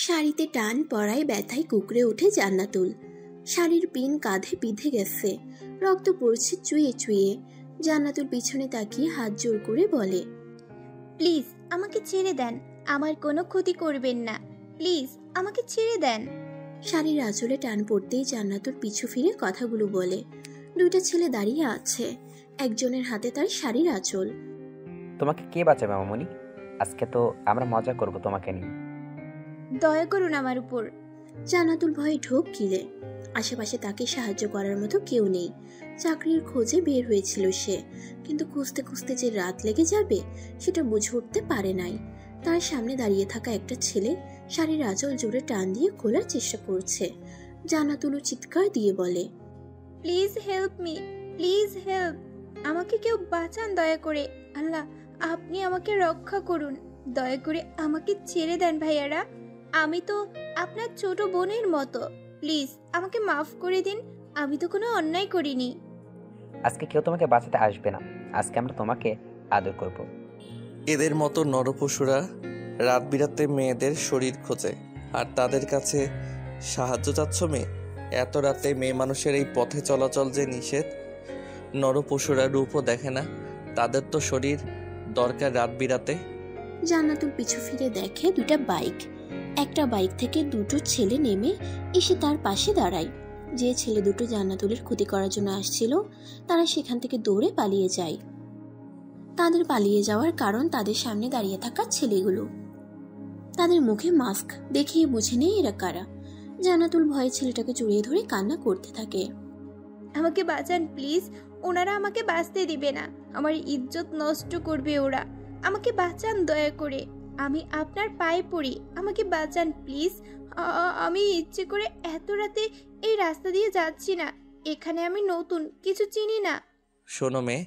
শাড়িতে টান পড়ায় ব্যথায় কুঁকড়ে ওঠে জান্নাতুল। শাড়ির পিন কাঁধে বিঁধে গেছে, রক্ত পড়ছে চুইয়ে চুইয়ে। জান্নাতুল পিছনে তাকিয়ে হাত জোর করে বলে, প্লিজ আমাকে ছেড়ে দেন, আমার কোনো ক্ষতি করবেন না, প্লিজ আমাকে ছেড়ে দেন। শাড়ির আঁচলে টান পড়তেই জান্নাতুল পিছু ফিরে কথাগুলো বলে। দুইটা ছেলে দাঁড়িয়ে আছে, একজনের হাতে তার শাড়ির আঁচল। তোমাকে কে বাঁচাবে মামুনি? আজকে তো আমরা মজা করব তোমাকে নিয়ে। দয়া করুন আমার উপর। জান্নাতুল ভয়ে ঢোক গিলে। আশেপাশে তাকে সাহায্য করার মতো কেউ নেই। চাকরির খোঁজে বের হয়েছিল সে, কিন্তু খুঁজতে খুঁজতে যে রাত লেগে যাবে সেটা বুঝে উঠতে পারে নাই। তার সামনে দাঁড়িয়ে থাকা একটা ছেলে শাড়ির আঁচল জোরে টান দিয়ে খোলার চেষ্টা করছে। জান্নাতুলও চিৎকার দিয়ে বলে, please help me, please help, আমাকে কেউ বাঁচান দয়া করে। আল্লাহ, আপনি আমাকে রক্ষা করুন, দয়া করে আমাকে ছেড়ে দেন ভাইয়ারা, আমি তো আপনার ছোট বোনের মতো, প্লিজ আমাকে মাফ করে দিন, আমি তো কোনো অন্যায় করিনি। আজকে কেউ তোমাকে বাঁচাতে আসবে না, আজকে আমরা তোমাকে আদর করব। এদের মতো নরপশুরা রাত বিরাতে মেয়েদের শরীর খোঁজে, আর তাদের কাছে সাহায্য চাচ্ছ মেয়ে? এত রাতে মেয়ে মানুষের এই পথে চলাচল যে নিষেধ। নরপশুরা রূপও দেখে না, তাদের তো শরীর দরকার রাত বিরাতে। জান্নাতুল পিছু ফিরে দেখে দুটা বাইক। একটা বাইক থেকে দুটো ছেলে নেমে এসে তার পাশে দাঁড়ায়। যে ছেলে দুটো জান্নাতুলের ক্ষতি করার জন্য আসছিল তারা সেখান থেকে দৌড়ে পালিয়ে যায়। তাদের পালিয়ে যাওয়ার কারণ তাদের সামনে দাঁড়িয়ে থাকা ছেলেগুলো। তাদের মুখে মাস্ক, দেখিয়ে বুঝে নেই এরা কারা। জান্নাতুল ভয়ে ছেলেটাকে জড়িয়ে ধরে কান্না করতে থাকে। আমাকে বাঁচান প্লিজ, ওনারা আমাকে বাঁচতে দিবে না, আমার ইজ্জত নষ্ট করবে ওরা, আমাকে বাঁচান দয়া করে, আমি আপনার পায়ে পড়ি, আমাকে বাঁচান প্লিজ। আমি ইচ্ছে করে এত রাতে এই রাস্তা দিয়ে যাচ্ছি না, এখানে আমি নতুন, কিছু চিনি না। শোনো মেয়ে,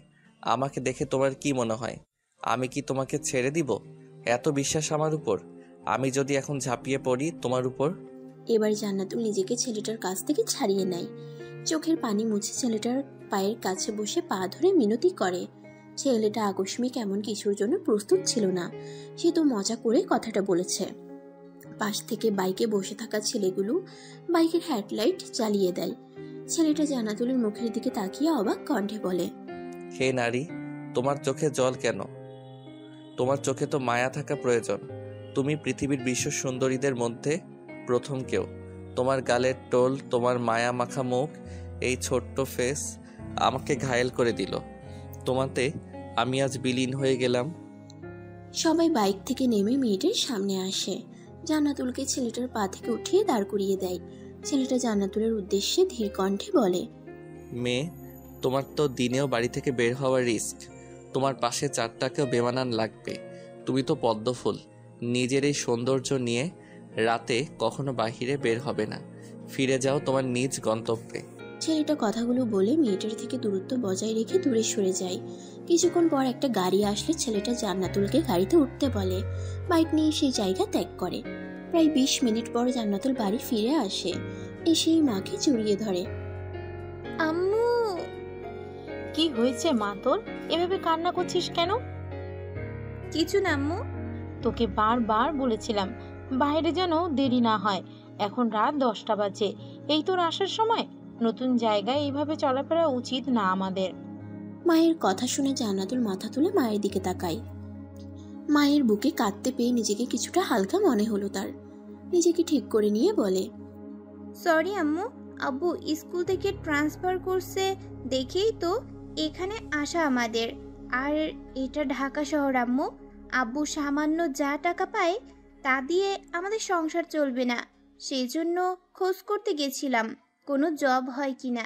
আমাকে দেখে তোমার কি মনে হয় আমি কি তোমাকে ছেড়ে দিব? এত বিশ্বাস আমার উপর? আমি যদি এখন ঝাঁপিয়ে পড়ি তোমার উপর? এবার জান্নাতুল নিজেকে ছেলেটার কাছ থেকে ছাড়িয়ে নেয়। চোখের পানি মুছে ছেলেটার পায়ের কাছে বসে পা ধরে মিনতি করে। ছেলেটা আকস্মিক এমন কিছুর জন্য প্রস্তুত ছিল না, সে তো মজা করে কথাটা বলেছে। পাশ থেকে বাইকে বসে থাকা ছেলেগুলো বাইকের হেডলাইট জ্বালিয়ে দেয়। ছেলেটা জান্নাতুলের মুখের দিকে তাকিয়ে অবাক কণ্ঠে বলে, হে নারী, তোমার চোখে জল কেন? তোমার চোখে তো মায়া থাকা প্রয়োজন। তুমি পৃথিবীর বিশ্ব সুন্দরীদের মধ্যে প্রথম কেউ। তোমার গালের টোল, তোমার মায়া মাখা মুখ, এই ছোট্ট ফেস আমাকে ঘায়েল করে দিল। তোমাতে আমি আজ বিলীন হয়ে গেলাম। সবাই বাইক থেকে নেমে মেয়েটার সামনে আসে। জান্নাতুলকে ছেলেটার পা থেকে উঠিয়ে দাঁড় করিয়ে দেয়। ছেলেটা জান্নাতুলের উদ্দেশ্যে ধীর কণ্ঠে বলে, মেয়ে, তোমার তো দিনেও বাড়ি থেকে বের হওয়ার রিস্ক, তোমার পাশে চারটাকেও বেমানান লাগবে। তুমি তো পদ্মফুল, নিজের এই সৌন্দর্য নিয়ে রাতে কখনো বাহিরে বের হবে না, ফিরে যাও তোমার নিজ গন্তব্যে। ছেলেটা কথাগুলো বলে মেয়েটার থেকে দূরত্ব বজায় রেখে দূরে সরে যায়। কিছুক্ষণ পর একটা গাড়ি আসলে ছেলেটা জান্নাতুলকে গাড়িতে উঠতে বলে। বাইক নিয়ে সেই জায়গা ত্যাগ করে। প্রায় 20 মিনিট পর জান্নাতুল বাড়ি ফিরে আসে, এসেই মাকে জড়িয়ে ধরে। আম্মু! কি হয়েছে মা তোর? এভাবে কান্না করছিস কেন? কিছু না আম্মু। তোকে বারবার বলেছিলাম বাইরে যেন দেরি না হয়, এখন রাত 10টা বাজে, এই তোর আসার সময়? নতুন জায়গায় এইভাবে চলাফেরা উচিত না আমাদের। মায়ের কথা শুনে জান্নাতুল মাথা তুলে মায়ের দিকে তাকায়। মায়ের বুকে কাঁদতে পেয়ে নিজেকে কিছুটা হালকা মনে হলো তার। নিজেকে ঠিক করে নিয়ে বলে, সরি আম্মু, আব্বু স্কুল থেকে ট্রান্সফার করছে দেখেই তো এখানে আসা আমাদের। আর এটা ঢাকা শহর আম্মু, আব্বু সামান্য যা টাকা পায় তা দিয়ে আমাদের সংসার চলবে না, সেই জন্য খোঁজ করতে গেছিলাম কোনো জব হয় কিনা।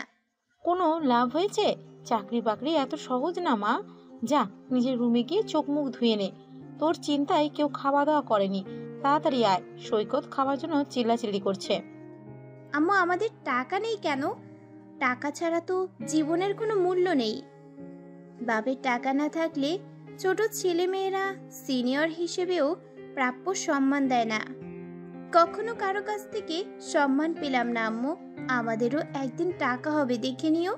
কোনো লাভ হয়েছে? চাকরি বাকরি এত সহজ না মা। যা নিজের রুমে গিয়ে চোখ মুখ ধুয়ে নে, তোর চিন্তায় কেউ খাওয়া দাওয়া করেনি। তাড়াতাড়ি আয়, সৈকত খাওয়ার জন্য চিল্লাচিল্লি করছে। আম্মু আমাদের টাকা নেই কেন? টাকা ছাড়া তো জীবনের কোনো মূল্য নেই। বাবার টাকা না থাকলে ছোট ছেলে মেয়েরা সিনিয়র হিসেবেও প্রাপ্য সম্মান দেয় না। কখনো কারো কাছ থেকে সম্মান পেলাম না আম্মু, আমাদেরও একদিন টাকা হবে দেখে নিও,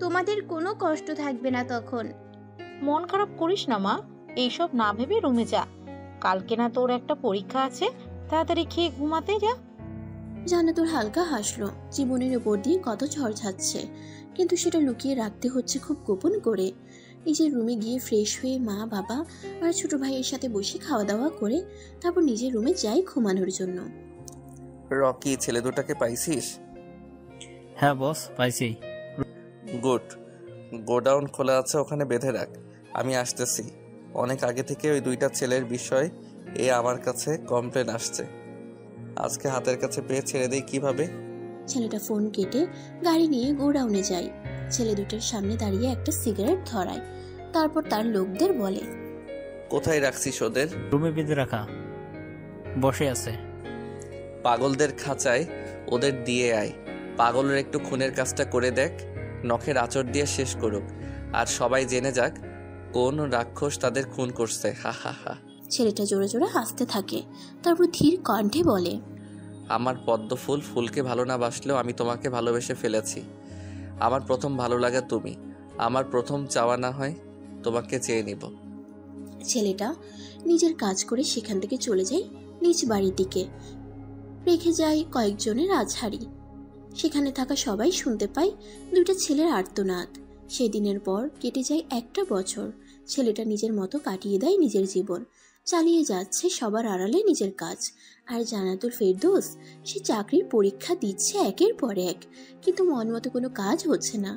তোমাদের কোনো কষ্ট থাকবে না তখন। মন খারাপ করিস না মা, এইসব না ভেবে রুমে যা। কালকে না তোর একটা পরীক্ষা আছে, তাড়াতাড়ি খেয়ে ঘুমাতে যা। জান্নাতুল হালকা হাসলো। জীবনের উপর দিয়ে কত ঝড় যাচ্ছে, কিন্তু সেটা লুকিয়ে রাখতে হচ্ছে খুব গোপন করে। নিজের রুমে গিয়ে ফ্রেশ হয়ে মা বাবা আর ছোট ভাইয়ের সাথে বসে খাওয়া দাওয়া করে তারপর নিজের রুমে যাই ঘুমানোর জন্য। রকি, ছেলে দুটাকে পাইছিস? হ্যাঁ বস, পাইছি। গুড। গোডাউন খোলা আছে, ওখানে বেঁধে রাখ, আমি আসতেছি। অনেক আগে থেকে ওই দুইটা ছেলের বিষয় আমার কাছে কমপ্লেন আসছে। আজকে হাতের কাছে পেয়ে ছেড়ে দেই কিভাবে? ছেলেটা ফোন কেটে গাড়ি নিয়ে গোডাউনে যায়। ছেলে দুটোর সামনে দাঁড়িয়ে একটা সিগারেট ধরায়, তারপর তার লোকদের বলে, কোথায় রাখছিস ওদের? রুমে বেঁধে রাখা, বসে আছে। পাগলদের খাঁচায় ওদের দিয়ে আয়। পাগলের একটু খুনের কাজটা করে দেখ, নখের আঁচড় দিয়ে শেষ করুক, আর সবাই জেনে যাক কোন রাক্ষস তাদের খুন করছে। হা হা হা। ছেলেটা জোরে জোরে হাসতে থাকে, তারপর ধীর কণ্ঠে বলে, আমার পদ্ম ফুল, ফুলকে ভালো না বাসলেও আমি তোমাকে ভালোবেসে ফেলেছি। আমার প্রথম ভালো লাগা তুমি, আমার প্রথম চাওয়া না হয় তোমাকে চেয়ে নিব। ছেলেটা নিজের কাজ করে সেখান থেকে চলে যায় নিজ বাড়ির দিকে। রেখে যায় কয়েকজনের আজহারি। সেখানে থাকা সবাই শুনতে পায় দুইটা ছেলের আর্তনাদ। সেদিনের পর কেটে যায় একটা বছর। ছেলেটা নিজের মতো কাটিয়ে দেয় নিজের জীবন, চালিয়ে যাচ্ছে সবার আড়ালে নিজের কাজ। আর জান্নাতুল ফেরদৌস, সে চাকরির পরীক্ষা দিচ্ছে একের পর এক, কিন্তু মন মতো কোনো কাজ হচ্ছে না।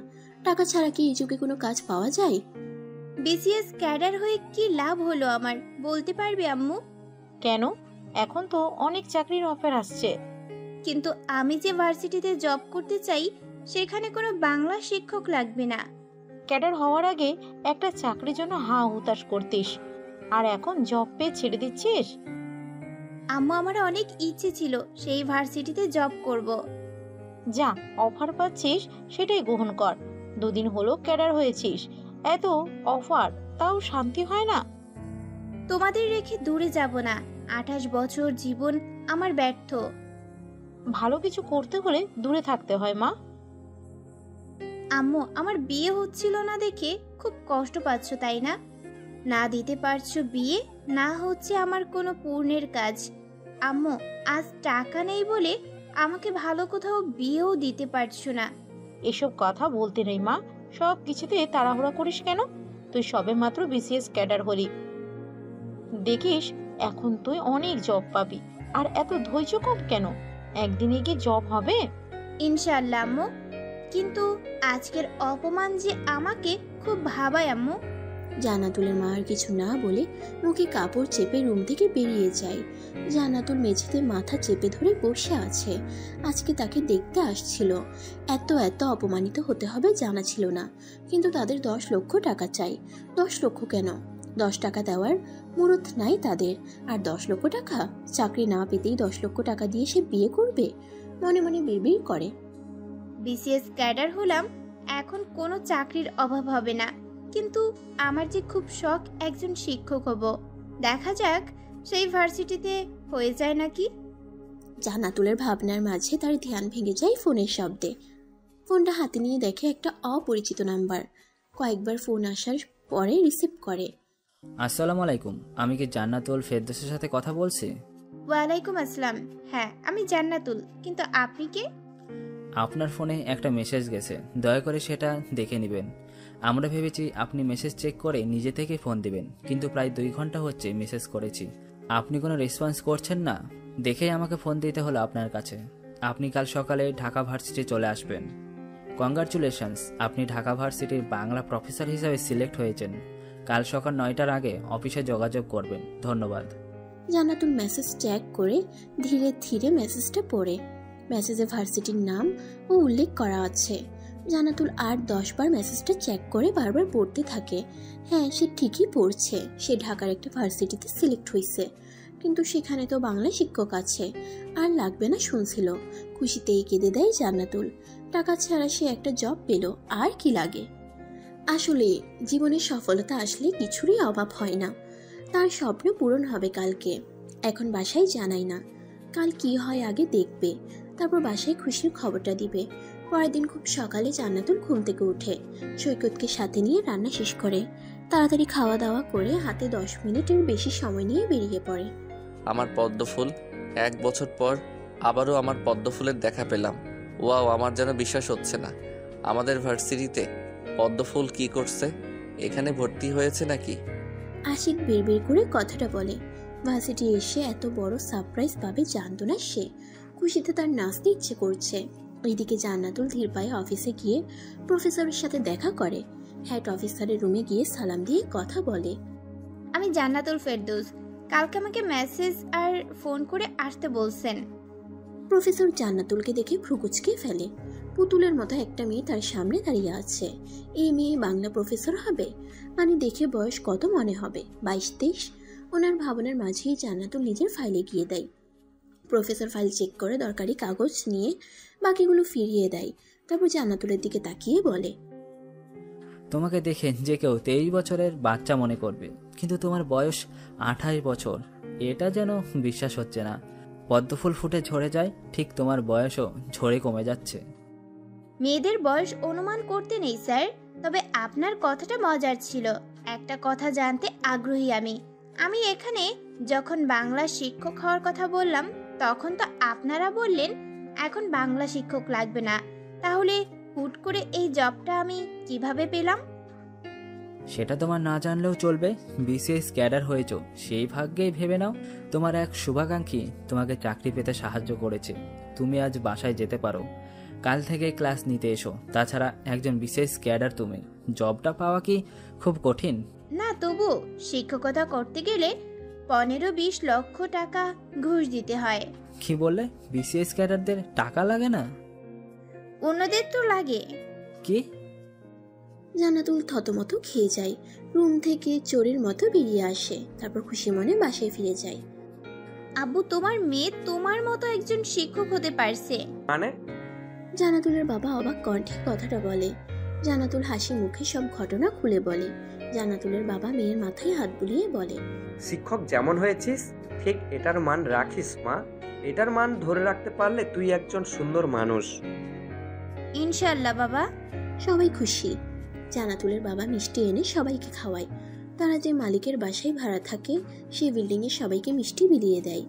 টাকা ছাড়া কি এই যুগে কোনো কাজ পাওয়া যায়? বিসিএস ক্যাডার হয়ে কি লাভ হলো আমার, বলতে পারবে আম্মু? কেন? এখন তো অনেক চাকরির অফার আসছে। কিন্তু আমি যে ভার্সিটিতে জব করতে চাই সেখানে কোনো বাংলা শিক্ষক লাগবে না। ক্যাডার হওয়ার আগে একটা চাকরির জন্য হা হুতাশ করতিস, আর এখন জব পেয়ে ছেড়ে দিচ্ছিস? আম্মু, আমার অনেক ইচ্ছে ছিল সেই ভার্সিটিতে জব করব। যা অফার পাচ্ছিস সেটাই গ্রহণ কর। দুদিন হলো ক্যাডার হয়েছিস, এত অফার তাও শান্তি হয় না? তোমাদের রেখে দূরে যাব না। 28 বছর জীবন আমার ব্যর্থ। ভালো কিছু করতে হলে দূরে থাকতে হয় মা। আম্মু, আমার বিয়ে হচ্ছিল না দেখে খুব কষ্ট পাচ্ছ তাই না? না দিতে পারছো বিয়ে, না হচ্ছে আমার কোনো পূর্ণের কাজ। আম্মু, আজ টাকা নেই বলে আমাকে ভালো কোথাও বিয়েও দিতে পারছো না। এসব কথা বলতে নেই মা, সব কিছুতে তাড়াহুড়া করিস কেন? তুই সবে মাত্র বিসিএস ক্যাডার হলি, দেখিস এখন তুই অনেক জব পাবি। আর এত ধৈর্য কম কেন? একদিনে গিয়ে জব হবে ইনশাআল্লাহ আম্মু। কিন্তু আজকের অপমান যে আমাকে খুব ভাবায় আম্মু। জান্নাতুলের মা আর কিছু না বলে মুখে কাপড় চেপে রুম থেকে বেরিয়ে যায়। জান্নাতুল মেঝেতে মাথা চেপে ধরে বসে আছে। আজকে তাকে দেখতে আসছিল। এত অপমানিত হতে হবে জানা ছিল না, কিন্তু তাদের 10 লক্ষ টাকা চাই। 10 লক্ষ কেন? 10 টাকা দেওয়ার মুরত নাই তাদের। আর 10 লক্ষ টাকা? চাকরি না পেতেই 10 লক্ষ টাকা দিয়ে সে বিয়ে করবে? মনে মনে বিড়বিড় করে। বিসিএস ক্যাডার হলাম, এখন কোনো চাকরির অভাব হবে না। কিন্তু আমার যে খুব শখ একজন শিক্ষক হব। দেখা যাক সেই ভার্সিটিতে হয়ে যায় নাকি। জান্নাতুলের ভাবনার মাঝে তার ধ্যান ভেঙে যায় ফোনের শব্দে। ফোনটা হাতে নিয়ে দেখে একটা অপরিচিত নাম্বার। কয়েকবার ফোন আসার পরে রিসিভ করে। আসসালামু আলাইকুম, আমি কি জান্নাতুল ফেরদৌসের সাথে কথা বলছি? ওয়ালাইকুম আসসালাম। হ্যাঁ, আমি জান্নাতুল, কিন্তু আপনি কে? আপনার ফোনে একটা মেসেজ গেছে, দয়া করে সেটা দেখে নেবেন। আমরা ভেবেছি আপনি মেসেজ চেক করে নিজে থেকে ফোন দিবেন, কিন্তু প্রায় 2 ঘন্টা হচ্ছে মেসেজ করেছি, আপনি কোনো রেসপন্স করছেন না। দেখেই আমাকে ফোন দিতে হলো আপনার কাছে। আপনি কাল সকালে ঢাকা ভার্সিটি চলে আসবেন। কংগ্রাচুলেশনস, আপনি ঢাকা ভার্সিটির বাংলা প্রফেসর হিসাবে সিলেক্ট হয়েছেন। কাল সকাল 9টার আগে অফিসে যোগাযোগ করবেন। ধন্যবাদ। জান্নাতুল মেসেজ চেক করে ধীরে ধীরে মেসেজটা পড়ে। মেসেজে ভার্সিটির নাম ও উল্লেখ করা আছে। জান্নাতুল আর 10 বার মেসেজটা চেক করে বারবার পড়তে থাকে। হ্যাঁ, সে ঠিকই পড়ছে। সে ঢাকার একটা ভার্সিটিতে সিলেক্ট হয়েছে, কিন্তু সেখানে তো বাংলা শিক্ষক আছে, আর লাগবে না শুনছিল। খুশিতেই কেঁদে দেয় জান্নাতুল। টাকা ছাড়া সে একটা জব পেল, আর কি লাগে? আসলে জীবনের সফলতা আসলে কিছুরই অভাব হয় না। তার স্বপ্ন পূরণ হবে কালকে। এখন বাসায় জানাই না, কাল কি হয় আগে দেখবে, তারপর বাসায় খুশির খবরটা দিবে। পরের দিন খুব সকালে জান্নাতুল ঘুম থেকে উঠে সৈকতকে সাথে নিয়ে রান্না শেষ করে তাড়াতাড়ি খাওয়া দাওয়া করে হাতে 10 মিনিটের বেশি সময় নিয়ে বেরিয়ে পড়ে। আমার পদ্ম ফুল, 1 বছর পর আবারও আমার পদ্মফুলের দেখা পেলাম। ওয়াও, আমার যেন বিশ্বাস হচ্ছে না। আমাদের ভার্সিটিতে পদ্মফুল কি করছে? এখানে ভর্তি হয়েছে নাকি? আশিক বিড়বিড় করে কথাটা বলে। ভার্সিটি এসে এত বড় সারপ্রাইজ পাবে জানতো না সে। খুশিতে তার নাচতে ইচ্ছে করছে। এইদিকে জান্নাতুল ধীর পায়ে অফিসে গিয়ে প্রফেসরের সাথে দেখা করে। হেড অফিসারের রুমে গিয়ে সালাম দিয়ে কথা বলে। আমি জান্নাতুল ফেরদৌস, কালকে আমাকে মেসেজ আর ফোন করে আসতে বলছেন। প্রফেসর জান্নাতুলকে দেখে ভ্রুকুচকে ফেলে। পুতুলের মতো একটা মেয়ে তার সামনে দাঁড়িয়ে আছে। এই মেয়ে বাংলা প্রফেসর হবে? মানে দেখে বয়স কত মনে হবে, 22-23? ওনার ভাবনার মাঝেই জান্নাতুল নিজের ফাইলে গিয়ে দেয়। প্রফেসর ফাইল চেক করে দরকারি কাগজ নিয়ে বাকিগুলো ফিরিয়ে দেয়। তারপর জান্নাতুলের দিকে তাকিয়ে বলে, তোমাকে দেখে যে কেউ 23 বছরের বাচ্চা মনে করবে, কিন্তু তোমার বয়স 28 বছর। এটা যেন বিশ্বাস হচ্ছে না। পদ্মফুল ফুটে ঝরে যায়, ঠিক তোমার বয়সও ঝরে কমে যাচ্ছে। মেয়েদের বয়স অনুমান করতে নেই স্যার, তবে আপনার কথাটা মজার ছিল। একটা কথা জানতে আগ্রহী আমি এখানে যখন বাংলা শিক্ষক হওয়ার কথা বললাম, তখন তো আপনারা বললেন এখন বাংলা শিক্ষক লাগবে না। তাহলে হুট করে এই জবটা আমি কিভাবে পেলাম? সেটা তোমার না জানলেও চলবে। বিসিএস ক্যাডার হয়েছো, সেই ভাগ্যেই ভেবে নাও। তোমার এক শুভাকাঙ্ক্ষী তোমাকে চাকরি পেতে সাহায্য করেছে। তুমি আজ বাসায় যেতে পারো। কাল থেকে ক্লাস নিতে এসো। তাছাড়া একজন বিসিএস ক্যাডার তুমি, জবটা পাওয়া কি খুব কঠিন? না, তবু শিক্ষকতা করতে গেলে 15-20 লক্ষ টাকা ঘুষ দিতে হয়। কি বললে? বিসিএস ক্যাডারদের টাকা লাগে না? অন্যদের তো লাগে। কি? জান্নাতুল থতমত খেয়ে যায়। রুম থেকে চোরের মতো বেরিয়ে আসে। তারপর খুশি মনে বাসায় ফিরে যায়। আব্বু, তোমার মেয়ে তোমার মতো একজন শিক্ষক হতে পারছে। মানে? জান্নাতুলের বাবা অবাক কণ্ঠে কথাটা বলে। জান্নাতুল হাসি মুখে সব ঘটনা খুলে বলে। জান্নাতুলের বাবা মেয়ের মাথায় হাত বুলিয়ে বলে, শিক্ষক যেমন হয়েছিস ঠিক এটার মান রাখিস মা। এটার মান ধরে রাখতে পারলে তুই একজন সুন্দর মানুষ। ইনশাআল্লাহ বাবা। সবাই খুশি। জান্নাতুলের বাবা মিষ্টি এনে সবাইকে খাওয়ায়। তারা যে মালিকের বাসায় ভাড়া থাকে সেই বিল্ডিংয়ে সবাইকে মিষ্টি বিলিয়ে দেয়।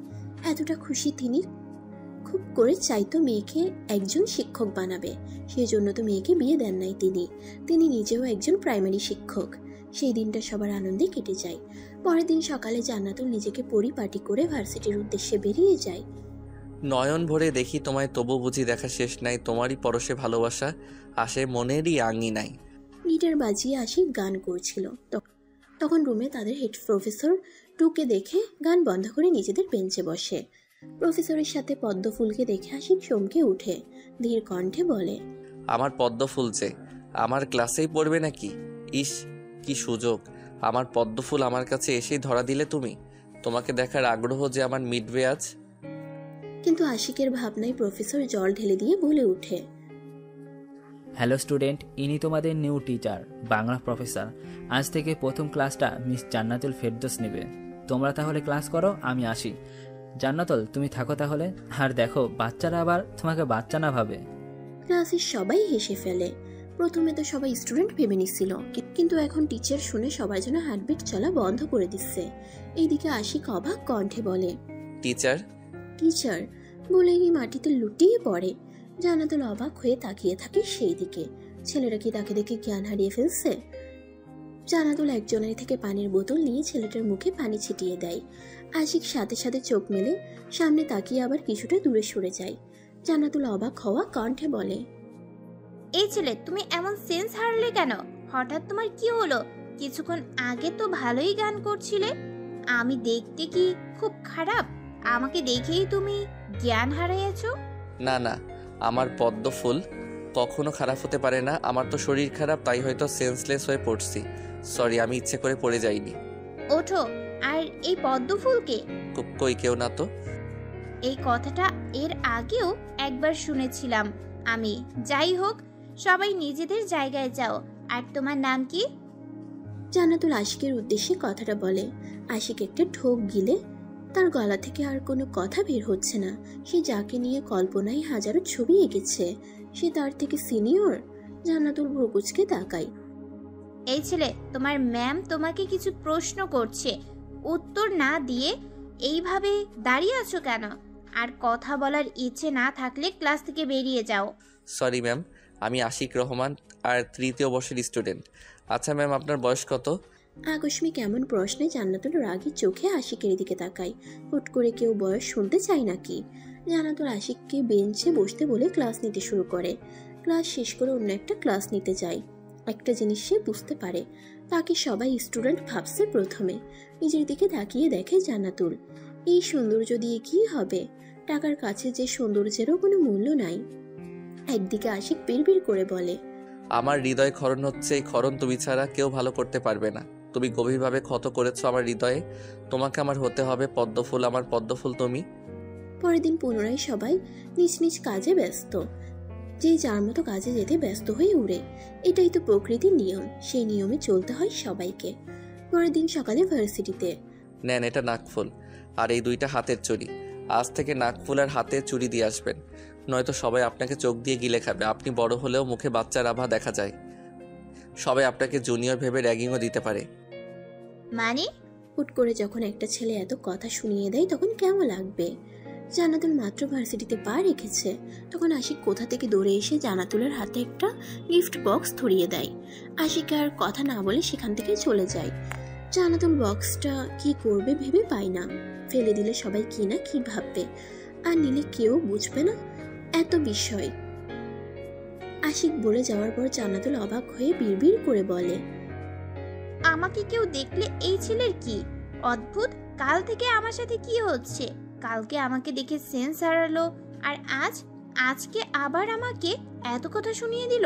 এতটা খুশি তিনি। খুব করে চাইতো মেয়েকে একজন শিক্ষক বানাবে, সেই জন্য তো মেয়েকে বিয়ে দেন নাই তিনি নিজেও একজন প্রাইমারি শিক্ষক। সেই দিনটা সবার আনন্দে কেটে যায়। পরের দিন সকালে জান্নাতুল নিজেকে পরিপাটি করে ভার্সিটির উদ্দেশ্যে বেরিয়ে যায়। নয়ন ভরে দেখি তোমায়, তবু বুঝি দেখা শেষ নাই। তোমারই পরশে ভালোবাসা আসে মনেরই আঙিনাই। গিটার বাজিয়ে আশিক গান করছিল। তখন রুমে তাদের হেড প্রফেসর টুকে দেখে গান বন্ধ করে নিজেদের বেঞ্চে বসে। প্রফেসরের সাথে পদ্মফুলকে দেখে আশিক চমকে উঠে ধীর কণ্ঠে বলে, আমার পদ্মফুল যে আমার ক্লাসেই পড়বে নাকি? ইস, কি সুযোগ! আমার পদ্মফুল আমার কাছে এসেই ধরা দিলে তুমি। তোমাকে দেখার আগ্রহ যে আমার মিটবে আজ। কিন্তু আশিকের ভাবনায় প্রফেসর জল ঢেলে দিয়ে বলে উঠে, হ্যালো স্টুডেন্ট, ইনি তোমাদের নিউ টিচার, বাংলা প্রফেসর। আজ থেকে প্রথম ক্লাসটা মিস জান্নাতুল ফেরদৌস নেবে। তোমরা তাহলে ক্লাস করো, আমি আসি। জান্নাতুল, তুমি থাকো তাহলে। আর দেখো, বাচ্চারা আবার তোমাকে বাচ্চা না ভাবে। ক্লাসের সবাই হেসে ফেলে। প্রথমে তো সবাই স্টুডেন্ট ভেবে নিচ্ছিল, কিন্তু এখন টিচার শুনে সবার জন্য হার্টবিট চলা বন্ধ করে দিচ্ছে। এইদিকে আশিক অবাক কণ্ঠে বলে, টিচার টিচার বলেই মাটিতে লুটিয়ে পড়ে। জান্নাতুল অবাক হয়ে তাকিয়ে থাকে সেই দিকে। ছেলেরা কি তাকে দেখে জ্ঞান হারিয়ে ফেলছে? জান্নাতুল একজনের থেকে পানির বোতল নিয়ে ছেলেটার মুখে পানি ছিটিয়ে দেয়। আশিক সাথে সাথে চোখ মেলে সামনে তাকিয়ে আবার কিছুটা দূরে সরে যায়। জান্নাতুল অবাক হওয়া কণ্ঠে বলে, এই ছেলে, তুমি এমন সেন্স হারলে কেন? হঠাৎ তোমার কি হলো? কিছুক্ষণ আগে তো ভালোই গান করছিলে। আমি দেখতে কি খুব খারাপ? আমাকে দেখেই তুমি জ্ঞান হারিয়েছো? না না, আমার পদ্মফুল কখনো খারাপ হতে পারে না। আমার তো শরীর খারাপ, তাই হয়তো সেন্সলেস হয়ে পড়ছি। সরি, আমি ইচ্ছে করে পড়ে যাইনি। ওঠো। আর এই পদ্মফুলকে? কই, কেউ না তো। এই কথাটা এর আগেও একবার শুনেছিলাম আমি। যাই হোক, সবাই নিজেদের জায়গায় যাও। আর তোমার নাম কি? জান্নাতুল আশিকের উদ্দেশ্যে কথাটা বলে। আশিক একটা ঢোক গিলে। তার গলা থেকে আর কোনো কথা বের হচ্ছে না। সে যাকে নিয়ে কল্পনায় হাজারো ছবি এঁকেছে, সে তার থেকে সিনিয়র। জান্নাতুল ভ্রুকুচকে তাকায়। এই ছেলে, তোমার ম্যাম তোমাকে কিছু প্রশ্ন করছে, উত্তর না দিয়ে এইভাবে দাঁড়িয়ে আছো কেন? আর কথা বলার ইচ্ছে না থাকলে ক্লাস থেকে বেরিয়ে যাও। সরি ম্যাম, আমি আশিক রহমান আর 3য় বর্ষের স্টুডেন্ট। আচ্ছা ম্যাম, আপনার বয়স কত? আকস্মিক এমন প্রশ্নে জান্নাতুল রাগী চোখে আশিকের দিকে তাকায়। হুট করে কেউ বয়স শুনতে চায় নাকি? জান্নাতুল আশিককে বেঞ্চে বসতে বলে ক্লাস নিতে শুরু করে। ক্লাস শেষ করে অন্য একটা ক্লাস নিতে যায়। একটা জিনিস সে বুঝতে পারে, তাকে সবাই স্টুডেন্ট ভাবছে প্রথমে। নিজের দিকে তাকিয়ে দেখে জান্নাতুল। এই সৌন্দর্য দিয়ে কি হবে? টাকার কাছে যে সৌন্দর্যেরও কোনো মূল্য নাই। একদিকে আশিক বিড়বিড় করে বলে, আমার হৃদয় ক্ষরণ হচ্ছে, এই ক্ষরণ তুমি ছাড়া কেউ ভালো করতে পারবে না। তুমি গভীরভাবে ক্ষত করেছো আমার হৃদয়ে। তোমাকে আমার হতে হবে পদ্মফুল, আমার পদ্মফুল তুমি। পরের দিন পুনরায় সবাই নিজ নিজ কাজে ব্যস্ত। যে যার মতো কাজে যেতে ব্যস্ত হয়ে উড়ে। এটাই তো প্রকৃতির নিয়ম, সেই নিয়মে চলতে হয় সবাইকে। পরের দিন সকালে ভার্সিটিতে। নেন, এটা নাকফুল আর এই 2টা হাতের চুড়ি। আজ থেকে নাকফুল আর হাতে চুড়ি দিয়ে আসবেন, নয়তো সবাই আপনাকে চোখ দিয়ে গিলে খাবে। আপনি বড় হলেও মুখে বাচ্চার আভা দেখা যায়। সবাই আপনাকে জুনিয়র ভেবে র্যাগিংও দিতে পারে। মানে? হুট করে যখন একটা ছেলে এত কথা শুনিয়ে দেয় তখন কেমন লাগবে? জান্নাতুল মাত্র ভার্সিটিতে পা রেখেছে, তখন আশিক কোথা থেকে দৌড়ে এসে জান্নাতুলের হাতে একটা গিফট বক্স ধরিয়ে দেয়। আশিক আর কথা না বলে সেখান থেকে চলে যায়। জান্নাতুল বক্সটা কি করবে ভেবে পায় না। ফেলে দিলে সবাই কি না কি ভাববে, আর নিলে কেউ বুঝবে না এত বিষয়। আশিক বলে যাওয়ার পর জান্নাতুল অবাক হয়ে বিড়বিড় করে বলে, আমাকে কেউ দেখলে এই ছেলের কি অদ্ভুত, কাল থেকে আমার সাথে কি হচ্ছে? কালকে আমাকে দেখে সেন্স হারালো, আর আজকে আবার আমাকে এত কথা শুনিয়ে দিল।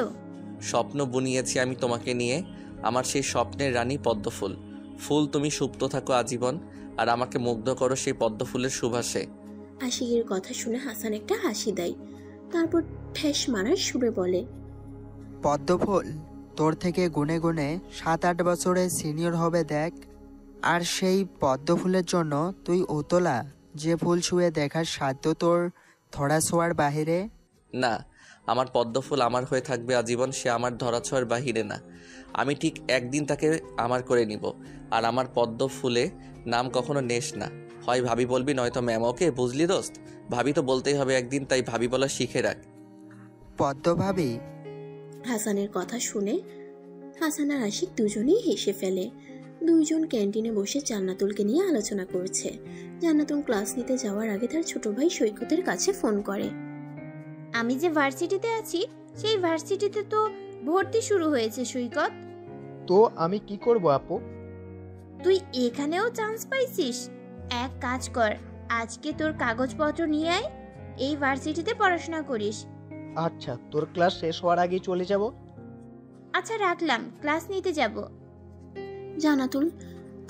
স্বপ্ন বুনিয়েছি আমি তোমাকে নিয়ে, আমার সেই স্বপ্নের রানী পদ্মফুল। ফুল তুমি সুপ্ত থাকো আজীবন, আর আমাকে মুগ্ধ করো সেই পদ্মফুলের সুবাসে। আশিকের কথা শুনে হাসান একটা হাসি দেয়, তারপর ঠেস মারার সুরে বলে, পদ্মফুল তোর থেকে গুনে গুনে 7-8 বছরের সিনিয়র হবে দেখ। আর সেই পদ্মফুলের জন্য তুই উতলা, যে ফুল ছুঁয়ে দেখার সাধ্য তোর ধরা ছোঁয়ার বাহিরে। না, আমার পদ্মফুল আমার হয়ে থাকবে আজীবন, সে আমার ধরাছোঁয়ার বাহিরে না। আমি ঠিক একদিন তাকে আমার করে নিব। আর আমার পদ্মফুলে নাম কখনো নেস না, হয় ভাবি বলবি নয়তো ম্যাম। ওকে বুঝলি দোস্ত? ভাবি তো বলতেই হবে একদিন, তাই ভাবি বলা শিখে রাখ। পদ্ম ভাবি? হাসানের কথা শুনে হাসান আর আশিক দুজনেই হেসে ফেলে। দুইজন ক্যান্টিনে বসে জান্নাতুলকে নিয়ে আলোচনা করছে। জান্নাতুল ক্লাস নিতে যাওয়ার আগে তার ছোট ভাই সৈকতের কাছে ফোন করে। আমি যে ভার্সিটিতে আছি সেই ভার্সিটিতে তো ভর্তি শুরু হয়েছে সৈকত। তো আমি কি করব আপু? তুই এখানেও চান্স পাইছিস? এক কাজ কর, আজকে তোর কাগজপত্র নিয়ে আয়, এই ভার্সিটিতে পড়াশোনা করিস। আচ্ছা, তোর ক্লাস শেষ হওয়ার আগেই চলে যাব। আচ্ছা রাখলাম, ক্লাস নিতে যাব। জান্নাতুল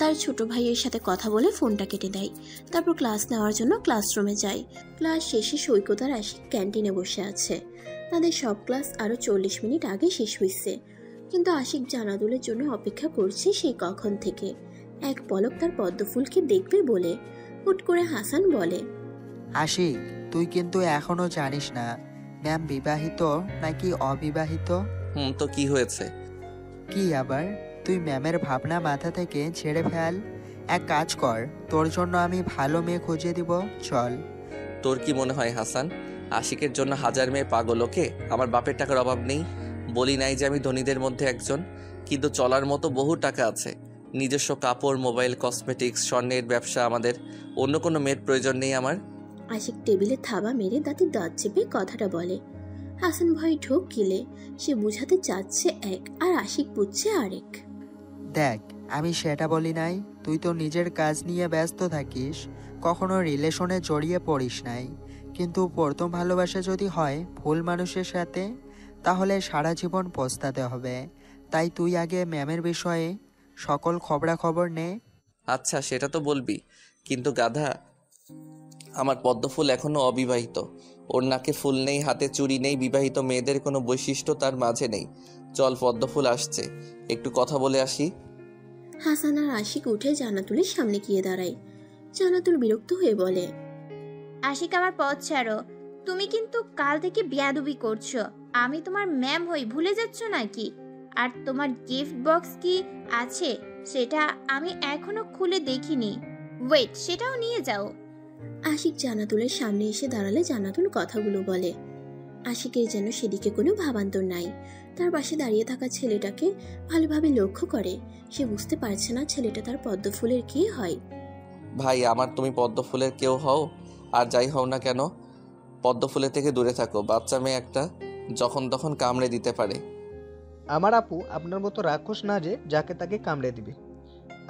তার ছোট ভাইয়ের সাথে কথা বলে ফোনটা কেটে দেয়। তারপর ক্লাস নেওয়ার জন্য ক্লাসরুমে যায়। ক্লাস শেষে সৈকত আর আশিক ক্যান্টিনে বসে আছে। তাদের সব ক্লাস আরো 40 মিনিট আগে শেষ হয়েছে, কিন্তু আশিক জান্নাতুলের জন্য অপেক্ষা করছে সেই কখন থেকে। এক পলক তার পদ্মফুলকে দেখবে বলে। হুট করে হাসান বলে, আশিক, তুই কিন্তু এখনো জানিস না ম্যাম বিবাহিত নাকি অবিবাহিত। তো কি হয়েছে? কি আবার? তুই ম্যামের ভাবনা মাথা থেকে ছেড়ে ফেল। এক কাজ কর, তোর জন্য আমি ভালো মেয়ে খুঁজে দিব, চল। তোর কি মনে হয় হাসান, আশিকের জন্য 1000 মেয়ে পাগল? ওকে, আমার বাপের টাকার অভাব নেই, বলি নাই যে আমি ধনীদের মধ্যে একজন, কিন্তু চলার মতো বহু টাকা আছে। নিজস্ব কাপড়, মোবাইল, কসমেটিক্স, স্বর্ণের ব্যবসা। আমাদের অন্য কোনো মেয়ের প্রয়োজন নেই আমার। আশিক টেবিলে থাবা মেরে দাঁতে দাঁত চেপে কথাটা বলে। হাসান ভয় ঢোক গিলে, সে বুঝাতে চাচ্ছে এক আর আশিক বুঝছে আরেক। দেখ, আমি সেটা বলি নাই, তুই তো নিজের কাজ নিয়ে ব্যস্ত থাকিস, কখনো রিলেশনে জড়িয়ে পড়িস নাই। কিন্তু প্রথম ভালোবাসা যদি হয় ভুল মানুষের সাথে, তাহলে সারা জীবন পস্তাতে হবে। তাই তুই আগে ম্যামের বিষয়ে সকল খবরাখবর নে। আচ্ছা, সেটা তো বলবি, কিন্তু গাধা, আমার পদ্মফুল এখনো অবিবাহিত। ওর নাকে ফুল নেই, হাতে চুড়ি নেই, বিবাহিত মেয়েদের কোনো বৈশিষ্ট্য তার মাঝে নেই। চল, পদ্মফুল আসছে, একটু কথা বলে আসি। হাসান আর আশিক উঠে জান্নাতুলের সামনে গিয়ে দাঁড়ায়। জান্নাতুল বিরক্ত হয়ে বলে, আশিক আমার পথ ছাড়ো, তুমি কিন্তু কাল থেকে বেয়াদবি করছো। আমি তোমার ম্যাম হই, ভুলে যাচ্ছ নাকি? আর তোমার গিফট বক্স কি আছে সেটা আমি এখনো খুলে দেখিনি। ওয়েট, সেটাও নিয়ে যাও। আশিক জান্নাতুলের সামনে এসে দাঁড়ালে জান্নাতুল কথাগুলো বলে। আশিকের যেন সেদিকে কোনো ভাবান্তর নাই। তার পাশে দাঁড়িয়ে থাকা ছেলেটাকে ভালোভাবে লক্ষ্য করে। সে বুঝতে পারছে না ছেলেটা তার পদ্মফুলের কে হয়। ভাই আমার, তুমি পদ্মফুলের কেউ হও আর যাই হও না কেন, পদ্মফুলের থেকে দূরে থাকো। বাচ্চা মেয়ে একটা, যখন তখন কামড়ে দিতে পারে। আমার আপু আপনার মতো রাক্ষস না যে যাকে তাকে কামড়ে দিবে।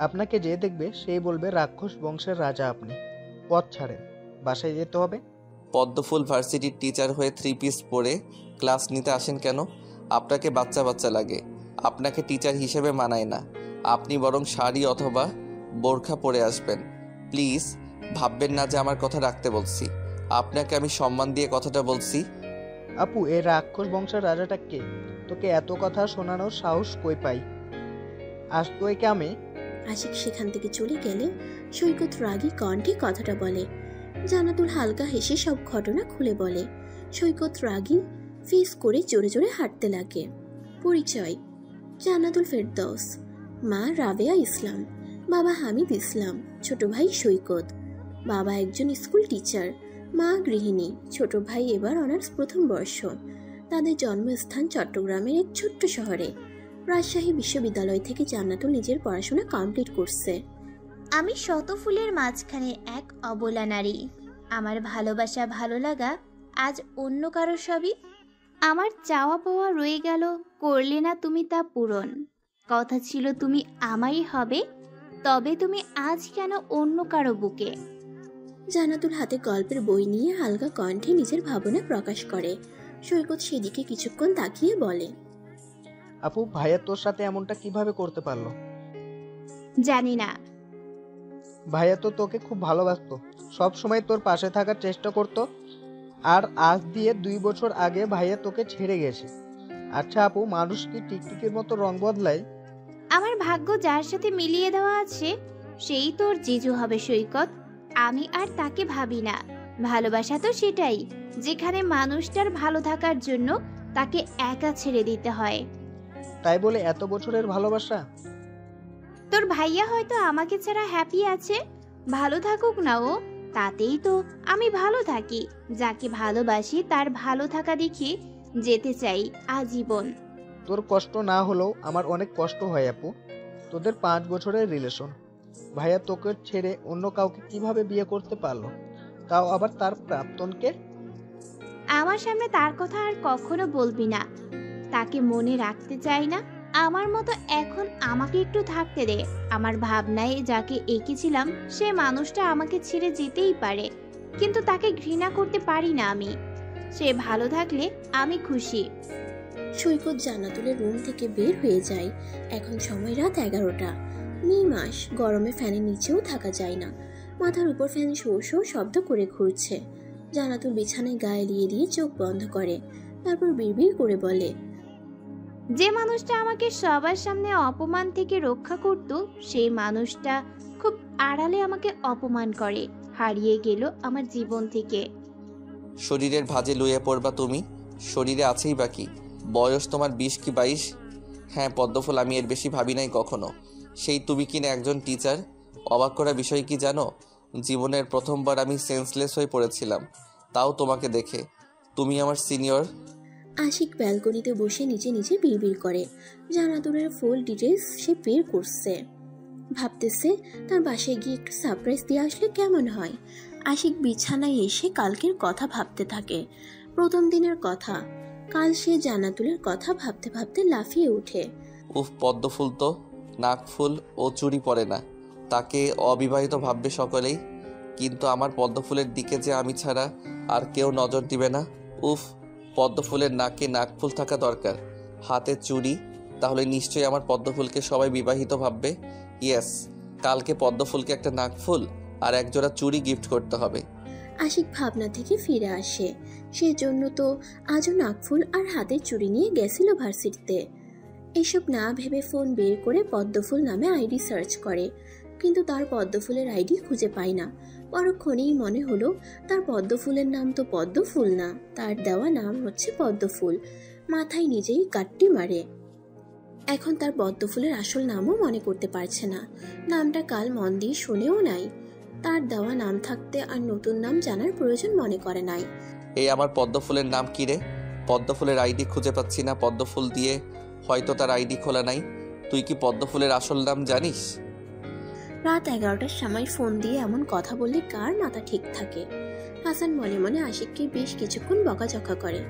আপনাকে যে দেখবে সেই বলবে রাক্ষস বংশের রাজা আপনি। পথ ছাড়েন, বাসায় যেতে হবে। পদ্মফুল ভার্সিটির টিচার হয়ে 3 পিস পরে ক্লাস নিতে আসেন কেন? আপনাকে বাচ্চা বাচ্চা লাগে, আপনাকে টিচার হিসেবে মানায় না। আপনি বরং শাড়ি অথবা বোরখা পরে আসবেন। প্লিজ ভাববেন না যে আমার কথা রাখতে বলছি, আপনাকে আমি সম্মান দিয়ে কথাটা বলছি। আপু এই রাক্ষস বংশের রাজাটা কে? তোকে এত কথা শোনানোর সাহস কই পাই? আজ তো একে আমি। আশিক সেখান থেকে চলে গেলে সৈকত রাগী কণ্ঠে কথাটা বলে। জান্নাতুল হালকা হেসে সব ঘটনা খুলে বলে। সৈকত রাগী ফিস করে জোরে জোরে হাঁটতে লাগে। পরিচয়: জান্নাতুল ফেরদৌস, মা রাবেয়া ইসলাম, বাবা হামিদ ইসলাম, ছোট ভাই সৈকত। বাবা একজন স্কুল টিচার, মা গৃহিণী। ছোট ভাই এবার অনার্স প্রথম বর্ষ। তাদের জন্মস্থান চট্টগ্রামের এক ছোট্ট শহরে। রাজশাহী বিশ্ববিদ্যালয় থেকে জান্নাতুল নিজের পড়াশোনা কমপ্লিট করছে। আমি শত ফুলের মাঝখানে এক অবলা নারী। আমার ভালোবাসা ভালো লাগা আজ অন্য কারো সবই। আমার চাওয়া পাওয়া রয়ে গেল, করলে না তুমি তা পূরণ। কথা ছিল তুমি আমারই হবে, তবে তুমি আজ কেন অন্য কারো বুকে? জান্নাতুল হাতে গল্পের বই নিয়ে হালকা কণ্ঠে নিজের ভাবনা প্রকাশ করে। সৈকত সেদিকে কিছুক্ষণ তাকিয়ে বলে, আপু ভাইয়া তোর সাথে এমনটা কিভাবে করতে পারলো? জানি না। ভাইয়া তো তোকে খুব ভালোবাসতো, সব সময় তোর পাশে থাকার চেষ্টা করতো। আর আজ দিয়ে 2 বছর আগে ভাইয়া তোকে ছেড়ে গেছে। আচ্ছা আপু, মানুষ কি টিকটিকির মতো রং বদলায়? আমার ভাগ্য যার সাথে মিলিয়ে দেওয়া আছে সেই তোর জিজু হবে সৈকত। আমি আর তাকে ভাবি না। ভালোবাসা তো সেটাই, যেখানে মানুষটার ভালো থাকার জন্য তাকে একা ছেড়ে দিতে হয়। তাই বলে এত বছরের ভালোবাসা? তোর ভাইয়া হয়তো আমাকে ছাড়া হ্যাপি আছে, ভালো থাকুক না ও, তাতেই তো আমি ভালো থাকি। যাকে ভালোবাসি তার ভালো থাকা দেখে যেতে চাই আজীবন। তোর কষ্ট না হলেও আমার অনেক কষ্ট হয় আপু। তোদের 5 বছরের রিলেশন, ভাইয়া তোকে ছেড়ে অন্য কাউকে কিভাবে বিয়ে করতে পারলো, তাও আবার তার প্রাক্তনকে? আমার সামনে তার কথা আর কখনো বলবি না। তাকে মনে রাখতে চাই না। আমার মতো এখন আমাকে একটু থাকতে দে। আমার ভাবনায় যাকে এঁকেছিলাম সে মানুষটা আমাকে ছেড়ে যেতেই পারে, কিন্তু তাকে ঘৃণা করতে পারি না আমি। সে ভালো থাকলে আমি খুশি। সৈকত জান্নাতুলের রুম থেকে বের হয়ে যায়। এখন সময় রাত 11টা। মে মাস, গরমে ফ্যানের নিচেও থাকা যায় না। মাথার উপর ফ্যান শো শো শব্দ করে ঘুরছে। জান্নাতুল বিছানায় গায়ে দিয়ে চোখ বন্ধ করে, তারপর বিড়বিড় করে বলে, যে মানুষটা আমাকে সবার সামনে অপমান থেকে রক্ষা করত সেই মানুষটা খুব আড়ালে আমাকে অপমান করে হারিয়ে গেল আমার জীবন থেকে। শরীরের ভাঁজে লুয়ে পড়বা তুমি, শরীরে আছেই বাকি। বয়স তোমার 20 কি 22? হ্যাঁ পদ্মফুল, আমি এর বেশি ভাবি নাই কখনো। সেই তুমি কিনা একজন টিচার। অবাক করা বিষয় কি জানো, জীবনের প্রথমবার আমি সেন্সলেস হয়ে পড়েছিলাম, তাও তোমাকে দেখে। তুমি আমার সিনিয়র। আশিক ব্যালকনিতে বসে নিচে নিচে বিড়বিড় করে। জান্নাতুলের ফুল ডিটেলস সে বের করছে। ভাবতেছে তার বাসায় গিয়ে একটু সারপ্রাইজ দিয়ে আসলে কেমন হয়। আশিক বিছানায় এসে কালকের কথা ভাবতে থাকে, প্রথম দিনের কথা। কাল সে জান্নাতুলের কথা ভাবতে ভাবতে লাফিয়ে ওঠে। উফ, পদ্মফুল তো নাকফুল ও চুড়ি পরে না, তাকে অবিবাহিত ভাববে সকলেই, কিন্তু আমার পদ্মফুলের দিকে যে আমি ছাড়া আর কেউ নজর দিবে না। উফ, পদ্মফুলের নাকে নাকফুল থাকা দরকার, হাতে চুড়ি, তাহলে নিশ্চয়ই আমার পদ্মফুলকে সবাই বিবাহিত ভাববে। ইয়েস, কালকে পদ্মফুলকে একটা নাকফুল আর একজোড়া চুড়ি গিফট করতে হবে। আশিক ভাবনা থেকে ফিরে আসে। সেজন্য তো আজও নাকফুল আর হাতের চুড়ি নিয়ে গেছিল ভার্সিটিতে। এসব না ভেবে ফোন বের করে পদ্মফুল নামে আইডি সার্চ করে, কিন্তু তার পদ্মফুলের আইডি খুঁজে পায় না। পরক্ষণেই মনে হলো তার পদ্মফুলের নাম তো পদ্মফুল না, তার দেওয়া নাম হচ্ছে পদ্মফুল। মাথায় নিজেই কাট্টি মারে। এখন তার পদ্মফুলের আসল নামও মনে করতে পারছে না। নামটা কাল মন দিয়ে শুনেও নাই। তার দেওয়া নাম থাকতে আর নতুন নাম জানার প্রয়োজন মনে করে নাই। এই আমার পদ্মফুলের নাম কি রে? পদ্মফুলের আইডি খুঁজে পাচ্ছি না। পদ্মফুল দিয়ে হয়তো তার আইডি খোলা নাই। তুই কি পদ্মফুলের আসল নাম জানিস? রাত 11টার সময় ফোন দিয়ে এমন কথা বললে কার মাথা ঠিক থাকে? হাসান মনে মনে আশিককে বেশ কিছুক্ষণ বকাঝকা করে।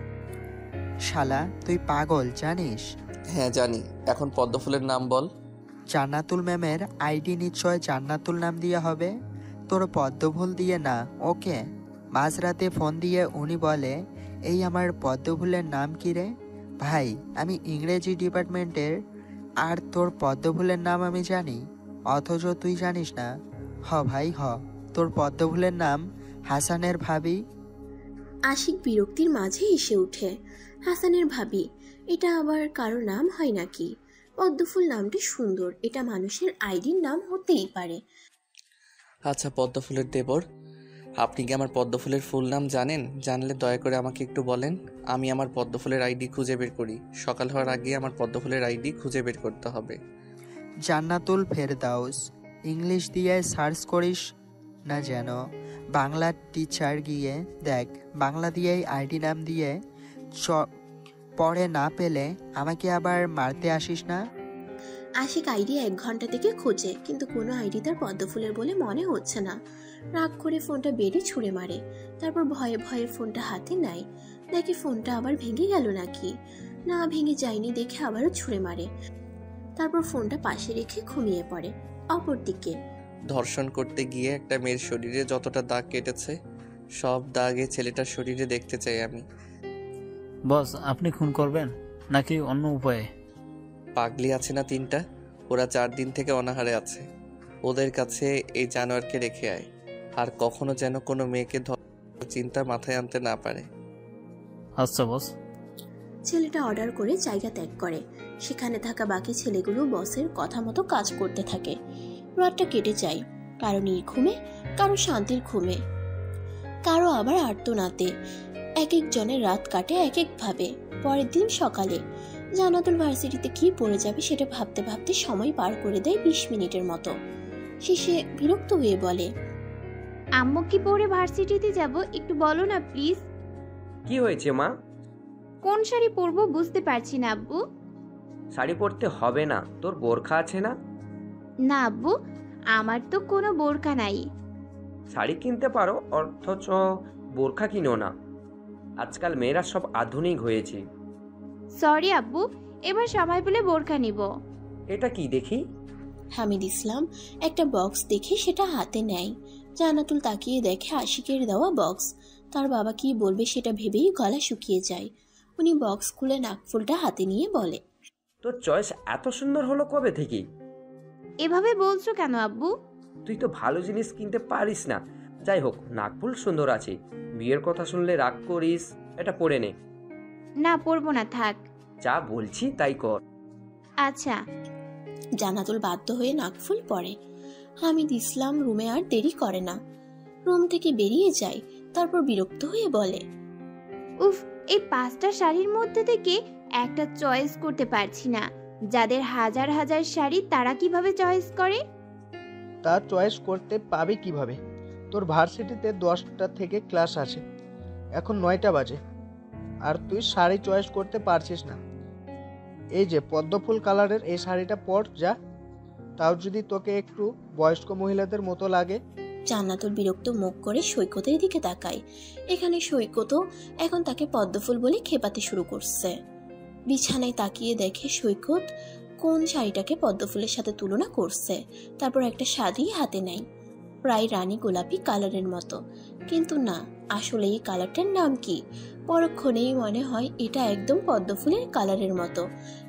শালা তুই পাগল জানিস? হ্যাঁ জানি। এখন পদ্মফুলের নাম বল। জান্নাতুল ম্যামের আইডি নিশ্চয় জান্নাতুল নাম দিয়ে হবে, তোর পদ্মফুল দিয়ে না। ওকে মাঝরাতে ফোন দিয়ে উনি বলে, এই আমার পদ্মফুলের নাম কি রে? ভাই আমি ইংরেজি ডিপার্টমেন্টের, আর তোর পদ্মফুলের নাম আমি জানি, অথচ তুই জানিস না? হ ভাই হ, তোর পদ্মফুলের নাম হাসানের ভাবি। আশিক বিরক্তির মাঝে এসে উঠে। হাসানের ভাবি, এটা আবার কারো নাম হয় নাকি? পদ্মফুল নামটি সুন্দর, এটা মানুষের আইডির নাম হতেই পারে। আচ্ছা পদ্মফুলের দেবর, আপনি কি আমার পদ্মফুলের ফুল নাম জানেন? জানলে দয়া করে আমাকে একটু বলেন। আমি আমার পদ্মফুলের আইডি খুঁজে বের করি। সকাল হওয়ার আগে আমার পদ্মফুলের আইডি খুঁজে বের করতে হবে। জান্নাতুল ফেরদাউস। ইংলিশ দিয়ে সার্চ করিস না যেন, বাংলা টিচার গিয়ে দেখ, বাংলা দিয়েই আইডি নাম দিয়ে পরে না পেলে আমাকে আবার মারতে আসিস না। আশিক আইডি 1 ঘন্টা থেকে খোঁজে, কিন্তু কোনো আইডি তার পদ্মফুলের বলে মনে হচ্ছে না। রাগ করে ফোনটা বেড়ে ছুঁড়ে মারে। তারপর ভয়ে ভয়ে ফোনটা হাতে নেয়। দেখে ফোনটা আবার ভেঙে গেল নাকি। না ভেঙে যায়নি দেখে আবারও ছুঁড়ে মারে। তারপর ফোনটা পাশে রেখে ঘুমিয়ে পড়ে। অপরদিকে ধর্ষণ করতে গিয়ে একটা মেয়ের শরীরে যতটা দাগ কেটেছে, সব দাগে ছেলেটার শরীরে দেখতে চাই আমি। বস আপনি খুন করবেন নাকি অন্য উপায়ে? পাগলি আছে না 3টা, ওরা 4 দিন থেকে অনাহারে আছে। ওদের কাছে এই জানোয়ারকে রেখে আয়, আর কখনো যেন কোনো মেয়েকে চিন্তা মাথায় আনতে না পারে। আচ্ছা বস। ছেলেটা অর্ডার করে জায়গা ত্যাগ করে। সেখানে থাকা বাকি ছেলেগুলো বসের কথা মতো কাজ করতে থাকে। রাতটা কেটে যায়, কারো নির্ঘুমে, কারো শান্তির ঘুমে, কারো আবার আর্তনাতে। এক একজনের রাত কাটে এক একভাবে। পরের দিন সকালে জান্নাতুল ভার্সিটিতে কি পড়ে যাবে সেটা ভাবতে ভাবতে সময় পার করে দেয় 20 মিনিটের মতো। শেষে বিরক্ত হয়ে বলে, আম্মু কি পরে ভার্সিটিতে যাব, একটু বলো না প্লিজ। কি হয়েছে মা? কোন শাড়ি পরবো বুঝতে পারছি না আব্বু। শাড়ি পরতে হবে না, তোর বোরখা আছে না? না আব্বু, আমার তো কোনো বোরকা নাই। শাড়ি কিনতে পারো, অথচ বোরখা কিনো না। আজকাল মেয়েরা সব আধুনিক হয়েছে। সরি আব্বু, এবার সময় পেলে বোরকা নিব। এটা কি দেখি? হামিদ ইসলাম একটা বক্স দেখে সেটা হাতে নেয়। জান্নাতুল তাকিয়ে দেখে আশিকের দেওয়া বক্স। তার বাবা কি বলবে সেটা ভেবেই গলা শুকিয়ে যায়। উনি বক্স খুলে নাকফুলটা হাতে নিয়ে বলে, তোর চয়েস এত সুন্দর হলো কবে থেকে? এভাবে বলছো কেন আব্বু? তুই তো ভালো জিনিস কিনতে পারিস না। যাই হোক, নাকফুল সুন্দর আছে। বিয়ের কথা শুনলে রাগ করিস, এটা পরে নে। না পরবো না, থাক। যা বলছি তাই কর। আচ্ছা। জান্নাতুল বাধ্য হয়ে নাকফুল পরে। হামিদ ইসলাম রুমে আর দেরি করে না, রুম থেকে বেরিয়ে যায়। তারপর বিরক্ত হয়ে বলে, উফ, এই 5টা শাড়ির মধ্যে থেকে একটা চয়েস করতে পারছি না। যাদের হাজার হাজার শাড়ি তারা কিভাবে চয়েস করে? তা চয়েস করতে পাবে কিভাবে? তোর ভার্সিটিতে 10টা থেকে ক্লাস আছে, এখন 9টা বাজে, আর তুই শাড়ি চয়েস করতে পারছিস না। এই যে পদ্মফুল কালারের এই শাড়িটা পর যা, তাও যদি তোকে একটু বয়স্ক মহিলাদের মতো লাগে। জান্নাতুল বিরক্ত মুখ করে সৈকতের দিকে তাকায়। এখানে সৈকতও এখন তাকে পদ্মফুল বলে খেপাতে শুরু করছে। বিছানায় তাকিয়ে দেখে সৈকত কোন শাড়িটাকে পদ্মফুলের সাথে তুলনা করছে। তারপর একটা শাড়ি হাতে নেয়, প্রায় রানী গোলাপি কালারের মতো। কিন্তু না, আসলে এই কালারটার নাম কি? পরক্ষণেই মনে হয় এটা একদম পদ্মফুলের কালারের মতো।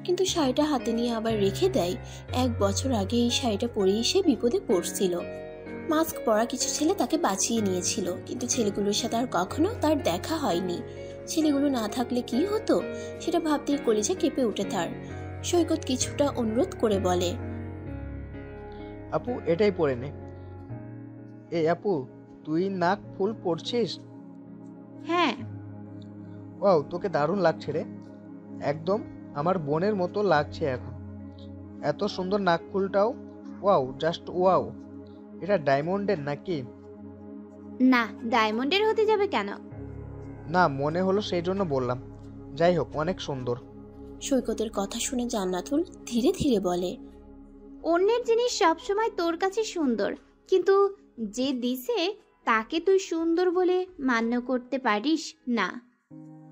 কিন্তু শাড়িটা হাতে নিয়ে আবার রেখে দেয়। 1 বছর আগে এই শাড়িটা পরেই সে বিপদে পড়ছিল। মাস্ক পরা কিছু ছেলে তাকে বাঁচিয়ে নিয়েছিল, কিন্তু ছেলেগুলোর সাথে আর কখনো তার দেখা হয়নি। ছেলেগুলো না থাকলে কি হতো সেটা ভাবতেই কলিজা কেঁপে উঠে তার। সৈকত কিছুটা অনুরোধ করে বলে, আপু এটাই পরে নে। এই আপু, তুই নাক ফুল পরছিস? হ্যাঁ। ওয়াও, তোকে দারুণ লাগছে রে, একদম আমার বোনের মতো লাগছে এখন। এত সুন্দর নাক ফুলটাও, ওয়াও, জাস্ট ওয়াও। এটা ডায়মন্ডের নাকি? না, ডায়মন্ডের হতে যাবে কেন? না, মনে হলো সেই জন্য বললাম। যাই হোক, অনেক সুন্দর। সৈকতের কথা শুনে জান্নাতুল ধীরে ধীরে বলে, অন্যের জিনিস সবসময় তোর কাছে সুন্দর, কিন্তু যে দিছে তাকে তুই সুন্দর বলে মান্য করতে পারিস না।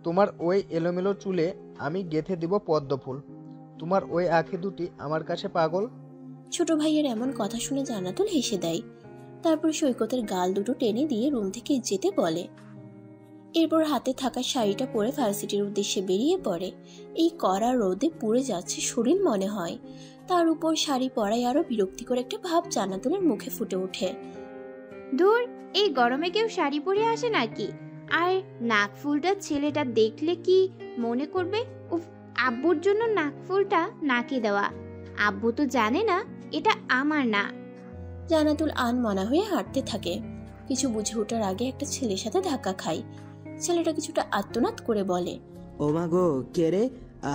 তোমার ওই এলোমেলো চুলে আমি গেঁথে দিব পদ্ম ফুল। তোমার ওই আঁখি দুটি আমার কাছে পাগল। ছোট ভাইয়ের এমন কথা শুনে জান্নাতুল হেসে দেয়। তারপর সৈকতের গাল দুটো টেনে দিয়ে রুম থেকে যেতে বলে। এরপর হাতে থাকা শাড়িটা পরে ভার্সিটির উদ্দেশ্যে বেরিয়ে পড়ে। এই কড়া রোদে পুড়ে যাচ্ছে শরীর মনে হয়। তার উপর শাড়ি পরায় আরো বিরক্তিকর একটা ভাব জান্নাতুলের মুখে ফুটে ওঠে। ধুর, এই গরমে কেউ শাড়ি পরে আসে নাকি? আর নাকফুলটা ছেলেটা দেখলে কি মনে করবে? উফ, আব্বুর জন্য নাকফুলটা নাকে দেওয়া। আব্বু তো জানে না এটা আমার না। জান্নাতুল আনমনা হয়ে হাঁটতে থাকে। কিছু বুঝে ওঠার আগে একটা ছেলের সাথে ধাক্কা খায়। ছেলেটা কিছুটা আর্তনাদ করে বলে, ও মা গো, কে রে?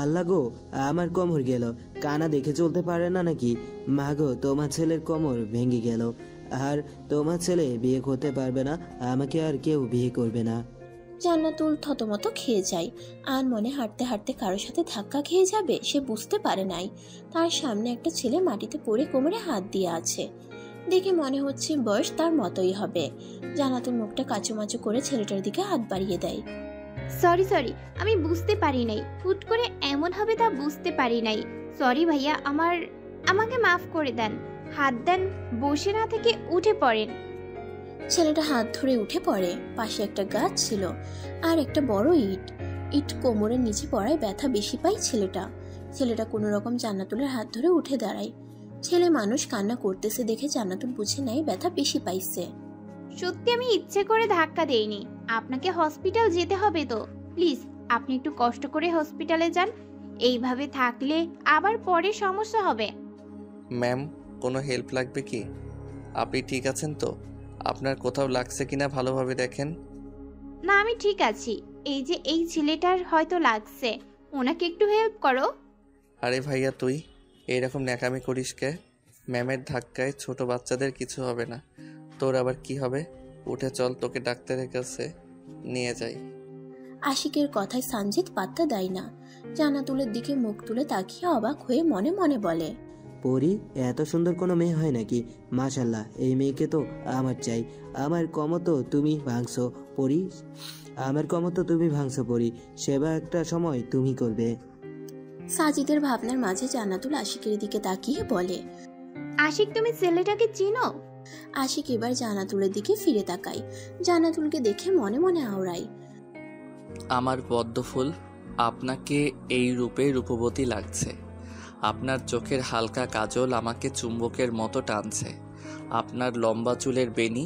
আল্লাহ গো, আমার কোমর গেল। কানা দেখে চলতে পারে না নাকি? মা গো, তোমার ছেলের কোমর ভেঙে গেল। আর তোমার ছেলে বিয়ে করতে পারবে না, আমাকে আর কেউ বিয়ে করবে না। জান্নাতুল থতমত খেয়ে যায়। আনমনে হাঁটতে হাঁটতে কারোর সাথে ধাক্কা খেয়ে যাবে সে বুঝতে পারে নাই। তার সামনে একটা ছেলে মাটিতে পড়ে কোমরে হাত দিয়ে আছে। দেখে মনে হচ্ছে বয়স তার মতোই হবে। জান্নাতুল মুখটা কাচুমাচু করে ছেলেটার দিকে হাত বাড়িয়ে দেয়। সরি, আমি বুঝতে পারি নাই। হুট করে এমন হবে তা বুঝতে পারি নাই। সরি ভাইয়া, আমাকে মাফ করে দেন। হাত দেন, বসে না থেকে উঠে পড়েন। ছেলেটা হাত ধরে উঠে পড়ে। পাশে একটা গাছ ছিল আর একটা বড় ইট কোমরের নিচে পড়ায় ব্যথা বেশি পায় ছেলেটা কোনো রকম জান্নাতুলের হাত ধরে উঠে দাঁড়ায়। ছেলে মানুষ কান্না করতেছে দেখে জান্নাতুল বুঝে নেয় ব্যথা বেশি পাইছে। সত্যি আমি ইচ্ছে করে ধাক্কা দেইনি। আপনাকে হসপিটাল যেতে হবে তো। প্লিজ আপনি একটু কষ্ট করে হসপিটালে যান। এইভাবে থাকলে আবার পরে সমস্যা হবে। ম্যাম, কোনো হেল্প লাগবে কি? আপনি ঠিক আছেন তো? আপনার কোথাও লাগছে কিনা ভালোভাবে দেখেন। না, আমি ঠিক আছি। এই ছেলেটার হয়তো লাগছে, ওনাকে একটু হেল্প করো। আরে ভাইয়া, তুই এইরকম ন্যাকামি করিস কে? ম্যামের ধাক্কায় ছোট বাচ্চাদের কিছু হবে না, তোর আবার কি হবে? উঠে চল, তোকে ডাক্তারের কাছে নিয়ে যাই। আশিকের কথায় সানজিদ পাত্তা দেয় না। জান্নাতুলের দিকে মুখ তুলে তাকিয়ে অবাক হয়ে মনে মনে বলে, পরি, এত সুন্দর কোনো মেয়ে হয় নাকি? মাশাল্লাহ, এই মেয়েকে তো আমার চাই। আমার কমতো তুমি ভাঙছো পরি, আমার কমতো তুমি ভাঙছো পরি। সেবা একটা সময় তুমি করবে। সাজিদের ভাবনার মাঝে জান্নাতুল আশিকের দিকে তাকিয়ে বলে, আশিক, তুমি ছেলেটাকে চিনো? আশিক এবার জান্নাতুলের দিকে ফিরে তাকায়। জান্নাতুলকে দেখে মনে মনে আওড়ায়, আমার পদ্ম ফুল, আপনাকে এই রূপে রূপবতী লাগছে। আপনার চোখের হালকা কাজল আমাকে চুম্বকের মতো টানছে। আপনার লম্বা চুলের বেনি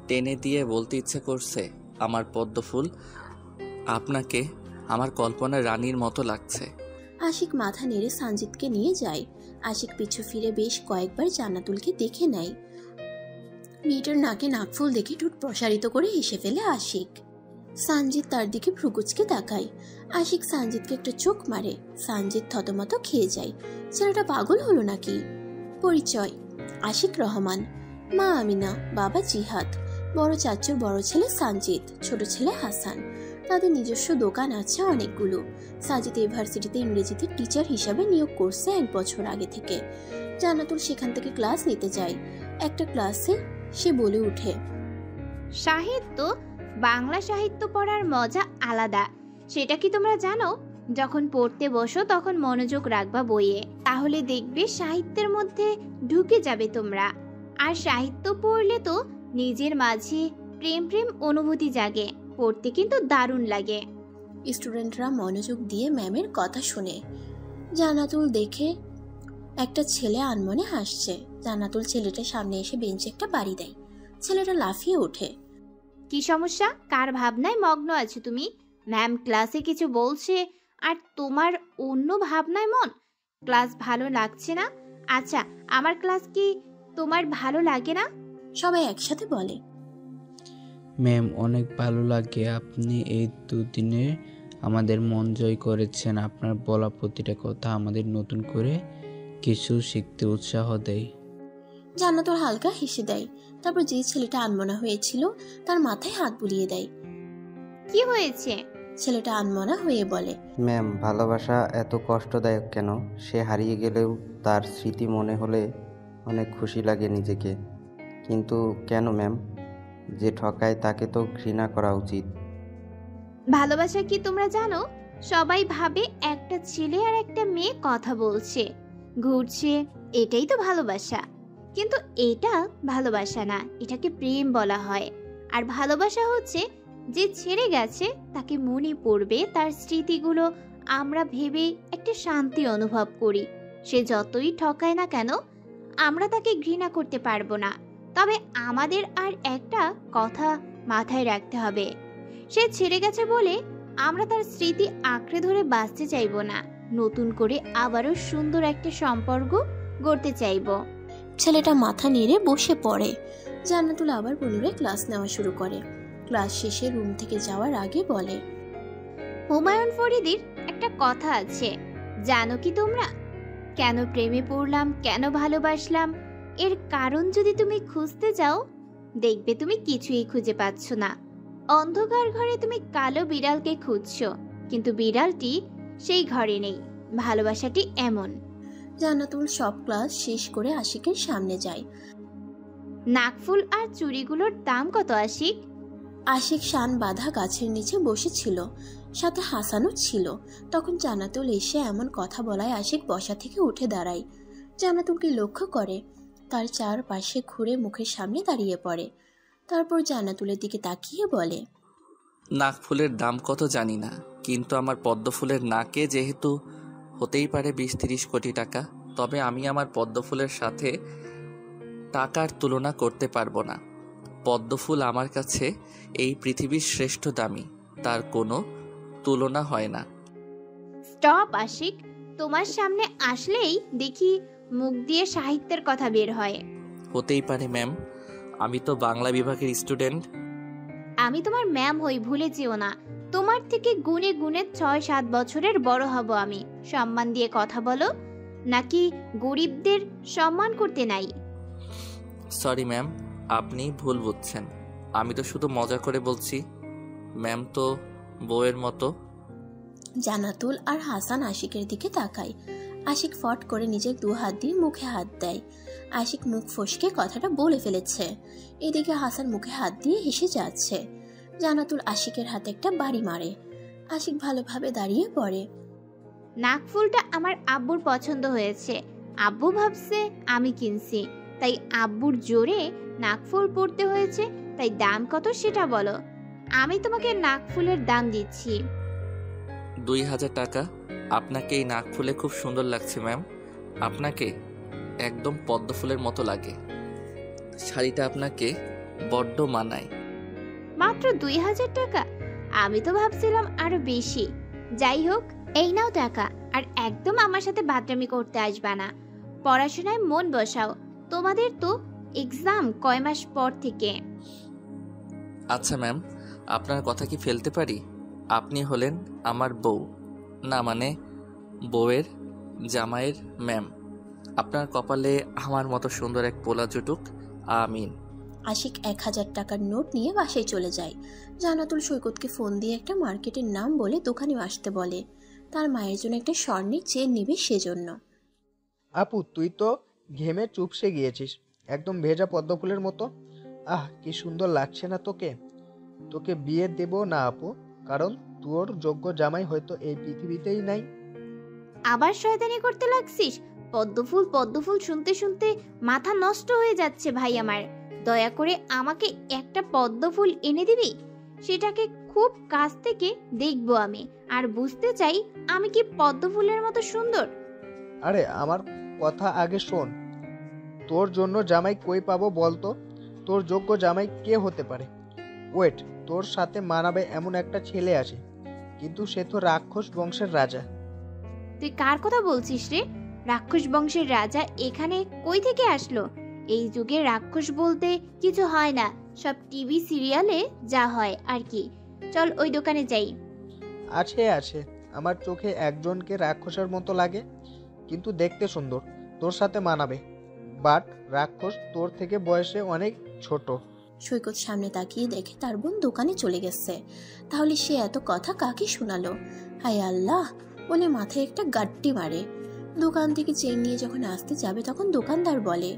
টেনে দিয়ে বলতে ইচ্ছে করছে, আমার পদ্ম ফুল, আপনাকে আমার কল্পনার রানীর মতো লাগছে। আশিক মাথা নেড়ে সানজিদকে নিয়ে যায়। আশিক পিছু ফিরে বেশ কয়েকবার জান্নাতুলকে দেখে নেয়। মেয়েটার নাকে নাকফুল দেখে ঠোঁট প্রসারিত করে হেসে ফেলে আশিক। সানজিদ তার দিকে ভ্রুকুচকে তাকায়। আশিক সানজিদকে একটা চোখ মারে। সানজিদ থতমত খেয়ে যায়। ছেলেটা পাগল হলো নাকি? পরিচয়, আশিক রহমান, মা আমিনা, বাবা জিহাদ, বড় চাচুর বড় ছেলে সানজিদ, ছোট ছেলে হাসান। তাদের নিজস্ব দোকান আছে অনেকগুলো। সাজিদ ইউনিভার্সিটিতে ইংরেজিতে টিচার হিসাবে নিয়োগ করছে 1 বছর আগে থেকে। জান্নাতুল সেখান থেকে ক্লাস নিতে যায়। একটা ক্লাসে সে বলে ওঠে, সাহিত্য, বাংলা সাহিত্য পড়ার মজা আলাদা। সেটা কি তোমরা জানো? যখন পড়তে বসো তখন মনোযোগ রাখবা বইয়ে, তাহলে দেখবে সাহিত্যের মধ্যে ঢুকে যাবে তোমরা। আর সাহিত্য পড়লে তো নিজের মাঝে প্রেম প্রেম অনুভূতি জাগে। পড়তে কিন্তু দারুণ লাগে। স্টুডেন্টরা মনোযোগ দিয়ে ম্যামের কথা শুনে। জান্নাতুল দেখে একটা ছেলে আনমনে হাসছে। জান্নাতুল ছেলেটার সামনে এসে বেঞ্চে একটা বাড়ি দেয়। ছেলেটা লাফিয়ে ওঠে। কি সমস্যা? কার ভাবনায় মগ্ন আছো তুমি? ম্যাম ক্লাসে কিছু বলছে আর তোমার অন্য ভাবনায় মন। ক্লাস ভালো লাগছে না? আচ্ছা, আমার ক্লাস কি তোমার ভালো লাগে না? সবাই একসাথে বলে, ম্যাম অনেক ভালো লাগে। আপনি এই দুদিনে আমাদের মন জয় করেছেন। আপনার বলা প্রতিটা কথা আমাদের নতুন করে কিছু শিখতে উৎসাহ দেয়। জান্নাতুল হালকা হেসে দেয়। তারপর যে ছেলেটা আনমনা হয়েছিল তার মাথায় হাত বুলিয়ে দেয়। কি হয়েছে? ছেলেটা আনমনা হয়ে বলে, ম্যাম, ভালোবাসা এত কষ্টদায়ক কেন? সে হারিয়ে গেলেও তার স্মৃতি মনে হলে অনেক খুশি লাগে নিজেকে। কিন্তু কেন ম্যাম? যে ঠকায় তাকে তো ঘৃণা করা উচিত। ভালোবাসা কি তোমরা জানো? সবাই ভাবে একটা ছেলে আর একটা মেয়ে কথা বলছে, ঘুরছে, এটাই তো ভালোবাসা। কিন্তু এটা ভালোবাসা না, এটাকে প্রেম বলা হয়। আর ভালোবাসা হচ্ছে যে ছেড়ে গেছে তাকে মনে পড়বে, তার স্মৃতিগুলো আমরা ভেবে একটা শান্তি অনুভব করি। সে যতই ঠকায় না কেন আমরা তাকে ঘৃণা করতে পারবো না। তবে আমাদের আর একটা কথা মাথায় রাখতে হবে, সে ছেড়ে গেছে বলে আমরা তার স্মৃতি আঁকড়ে ধরে বাঁচতে চাইবো না, নতুন করে আবারও সুন্দর একটা সম্পর্ক গড়তে চাইবো। ছেলেটা মাথা নেড়ে বসে পড়ে। জান্নাতুল আবার পুনরায় ক্লাস নেওয়া শুরু করে। ক্লাস শেষে রুম থেকে যাওয়ার আগে বলে, হুমায়ুন ফরিদির একটা কথা আছে, জানো কি তোমরা? কেন প্রেমে পড়লাম, কেন ভালোবাসলাম, এর কারণ যদি তুমি খুঁজতে যাও দেখবে তুমি কিছুই খুঁজে পাচ্ছ না। অন্ধকার ঘরে তুমি কালো বিড়ালকে খুঁজছো, কিন্তু বিড়ালটি সেই ঘরে নেই। ভালোবাসাটি এমন। জান্নাতুল সব ক্লাস শেষ করে আশিকের সামনে যায়। নাকফুল আর চুড়িগুলোর দাম কত আশিক? আশিক শান বাঁধা গাছের নিচে বসেছিল, সাথে হাসানও ছিল। তখন জান্নাতুল এসে এমন কথা বলায় আশিক বসা থেকে উঠে দাঁড়ায়। জান্নাতুলকে লক্ষ্য করে, তার চারপাশে ঘুরে মুখের সামনে দাঁড়িয়ে পড়ে। তারপর জান্নাতুলের দিকে তাকিয়ে বলে, নাকফুলের দাম কত জানি না, কিন্তু আমার পদ্ম ফুলের নাকে যেহেতু হতেই পারে 20-30 কোটি টাকা, তবে আমি আমার পদ্ম ফুলের সাথে টাকার তুলনা করতে পারবো না। পদ্ম ফুল আমার কাছে এই পৃথিবীর শ্রেষ্ঠ দামি, তার কোনো তুলনা হয় না। স্টপ আশিক, তোমার সামনে আসলেই দেখি মুখ দিয়ে সাহিত্যের কথা বের হয়। হতেই পারে ম্যাম, আমি তো বাংলা বিভাগের স্টুডেন্ট। আমি তোমার ম্যাম হই, ভুলে যেও না। তোমার থেকে গুণে গুণে 6-7 বছরের বড় হব আমি। সম্মান দিয়ে কথা বলো, নাকি গরিবদের সম্মান করতে নাই? সরি ম্যাম, আপনি ভুল বুঝছেন। আমি তো শুধু মজা করে বলছি। ম্যাম তো বউয়ের মতো। জান্নাতুল আর হাসান আশিকের দিকে তাকায়। আশিক ফট করে নিজের 2 হাত দিয়ে মুখে হাত দেয়। আশিক মুখ ফসকে কথাটা বলে ফেলেছে। এদিকে হাসান মুখে হাত দিয়ে হেসে যাচ্ছে। জান্নাতুল আশিকের হাতে একটা বাড়ি মারে। আশিক ভালোভাবে দাঁড়িয়ে পড়ে। নাকফুলটা আমার আব্বুর পছন্দ হয়েছে, আব্বু ভাবছে আমি কিনছি, তাই আব্বুর জোরে নাকফুল পড়তে হয়েছে। তাই দাম কত সেটা বলো, আমি তোমাকে নাকফুলের দাম দিচ্ছি। 2000 টাকা। আপনাকে এই নাকফুলে খুব সুন্দর লাগছে ম্যাম, আপনাকে একদম পদ্ম ফুলের মতো লাগে। শাড়িটা আপনাকে বড্ড মানায়। মাত্র 2000 টাকা? আমি তো ভাবছিলাম আরো বেশি। যাই হোক, এই নাও টাকা, আর একদম আমার সাথে বাদরামি করতে আসবা না। পড়াশোনায় মন বসাও, তোমাদের তো এক্সাম কয় মাস পর থেকে। আচ্ছা ম্যাম, আপনার কথা কি ফেলতে পারি? আপনি হলেন আমার বউ, না মানে বউয়ের জামাইয়ের ম্যাম। আপনার কপালে আমার মতো সুন্দর এক পোলা জুটুক, আমিন। আশিক 1000 টাকার নোট নিয়ে বাসায় চলে যায়। জান্নাতুল সৈকতকে ফোন দিয়ে একটা মার্কেটের নাম বলে দোকানে আসতে বলে। তার মায়ের জন্য একটা স্বর্ণের চেন নিবে সেজন্য। আপু, তুই তো ঘেমে চুপসে গিয়েছিস, একদম ভেজা পদ্ম ফুলের মতো। আহ, কি সুন্দর লাগছে না তোকে? তোকে বিয়ে দেব না আপু, কারণ তোর যোগ্য জামাই হয়তো এই পৃথিবীতেই নাই। আবার শয়তানি করতে লাগছিস? পদ্মফুল পদ্মফুল শুনতে শুনতে মাথা নষ্ট হয়ে যাচ্ছে ভাই আমার। দয়া করে আমাকে একটা পদ্মফুল এনে দিবি, সেটাকে খুব কাছ থেকে দেখবো আমি, আর বুঝতে চাই আমি কি পদ্মফুলের মতো সুন্দর। আরে আমার কথা আগে শোন, তোর জন্য জামাই কই পাবো বলতো? তোর যোগ্য জামাই কে হতে পারে? ওয়েট, তোর সাথে মানাবে এমন একটা ছেলে আছে, কিন্তু সে তো রাক্ষস বংশের রাজা। তুই কার কথা বলছিস রে? রাক্ষস বংশের রাজা এখানে কই থেকে আসলো? এই যুগে রাক্ষস বলতে কিছু হয় না, সব টিভি সিরিয়ালে যা হয় আর কি। চল ওই দোকানে যাই। আছে আছে, আমার চোখে একজনকে রাক্ষসের মতো লাগে, কিন্তু দেখতে সুন্দর, তোর সাথে মানাবে। বাট রাক্ষস তোর থেকে বয়সে অনেক ছোট। সৈকত সামনে তাকিয়ে দেখে তার বোন দোকানে চলে গেছে। তাহলে সে এত কথা কাকে শোনালো? হায় আল্লাহ বলে মাথায় একটা গাড্ডি মারে। দোকান থেকে চেন নিয়ে যখন আসতে যাবে তখন দোকানদার বলে,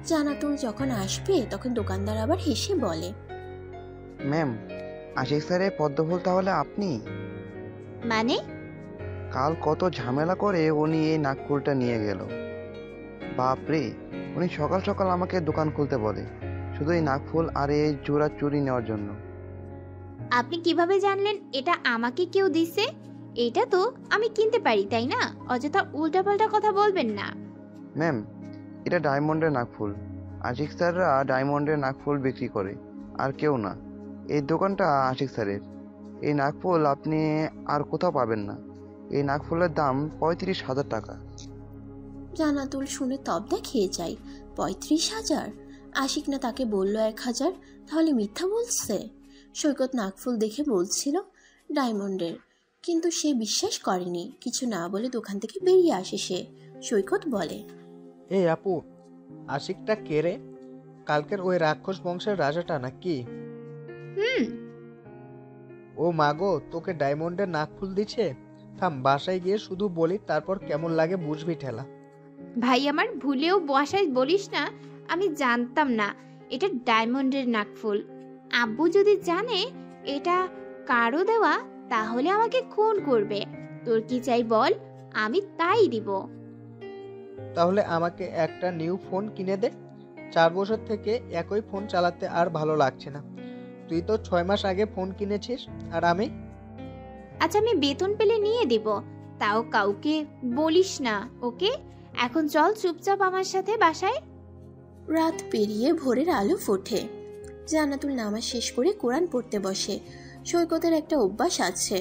জান্নাতুল যখন আসবে তখন দোকানদার আবার হেসে বলে, ম্যাম, আশিক স্যারের পদ্মফুল তাহলে আপনি? মানে? কাল কত ঝামেলা করে উনি এই নাকফুলটা নিয়ে গেল। বাপরে, উনি সকাল সকাল আমাকে দোকান খুলতে বলে শুধু এই নাকফুল আর এই জোড়া চুড়ি নেওয়ার জন্য। আপনি কিভাবে জানলেন এটা আমাকে কেউ দিছে? এটা তো আমি কিনতে পারি, তাই না? অযথা উল্টাপাল্টা কথা বলবেন না। ম্যাম, এটা ডায়মন্ডের নাকফুল। আশিক স্যাররা ডায়মন্ডের নাকফুল বিক্রি করে, আর কেউ না। এই দোকানটা আশিক স্যারের। এই নাকফুল আপনি আর কোথাও পাবেন না। এই নাকফুলের দাম 35,000 টাকা। জান্নাতুল শুনে তবদা খেয়ে যায়। 35,000? আশিক না তাকে বলল 1,000? তাহলে মিথ্যা বলছে। সৈকত নাকফুল দেখে বলছিল ডায়মন্ডের, কিন্তু সে বিশ্বাস করেনি। কিছু না বলে দোকান থেকে বেরিয়ে আসে সে। সৈকত বলে, এই আপু, আশিকটা কে রে? কালকের ওই রাক্ষস বংশের রাজাটা নাকি? ও মাগো, তোকে ডায়মন্ডের নাকফুল দিচ্ছে? থাম, বাসায় গিয়ে শুধু বলি, তারপর কেমন লাগে বুঝবি ঠেলা। ভাই আমার, ভুলেও বাসায় বলিস না। আমি জানতাম না এটা ডায়মন্ডের নাকফুল। আব্বু যদি জানে এটা কারো দেওয়া তাহলে আমাকে খুন করবে। তোর কি চাই বল, আমি তাই দিব। তাহলে আমাকে একটা নিউ ফোন কিনে দে। 4 বছর থেকে একই ফোন চালাতে আর ভালো লাগছে না। তুই তো 6 মাস আগে ফোন কিনেছিস, আর আমি? আচ্ছা, আমি বেতন পেলে নিয়ে দিব, তাও কাউকে বলিস না, ওকে? এখন চল চুপচাপ আমার সাথে বাসায়। রাত পেরিয়ে ভোরের আলো ফোটে। জান্নাতুল নামাজ শেষ করে কোরআন পড়তে বসে। সৈকতের একটা অভ্যাস আছে,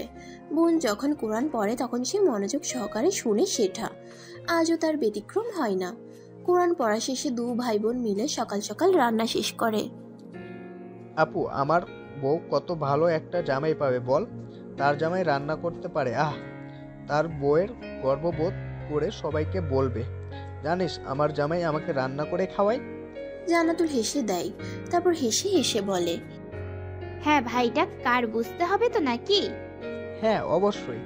বোন যখন কোরআন পড়ে তখন সে মনোযোগ সহকারে শুনে শেঠা। আজও তার ব্যতিক্রম হয় না। কোরআন পড়া শেষে 2 ভাই বোন মিলে সকাল সকাল রান্না শেষ করে। আপু, আমার বউ কত ভালো একটা জামাই পাবে বল। তার জামাই রান্না করতে পারে, আহ! তার বউয়ের গর্ববোধ করে সবাইকে বলবে, জানিস আমার জামাই আমাকে রান্না করে খাওয়ায়। জান্নাতুল হেসে দেয়, তারপর হেসে হেসে বলে, হ্যাঁ ভাইটা কার বুঝতে হবে তো নাকি? হ্যাঁ অবশ্যই।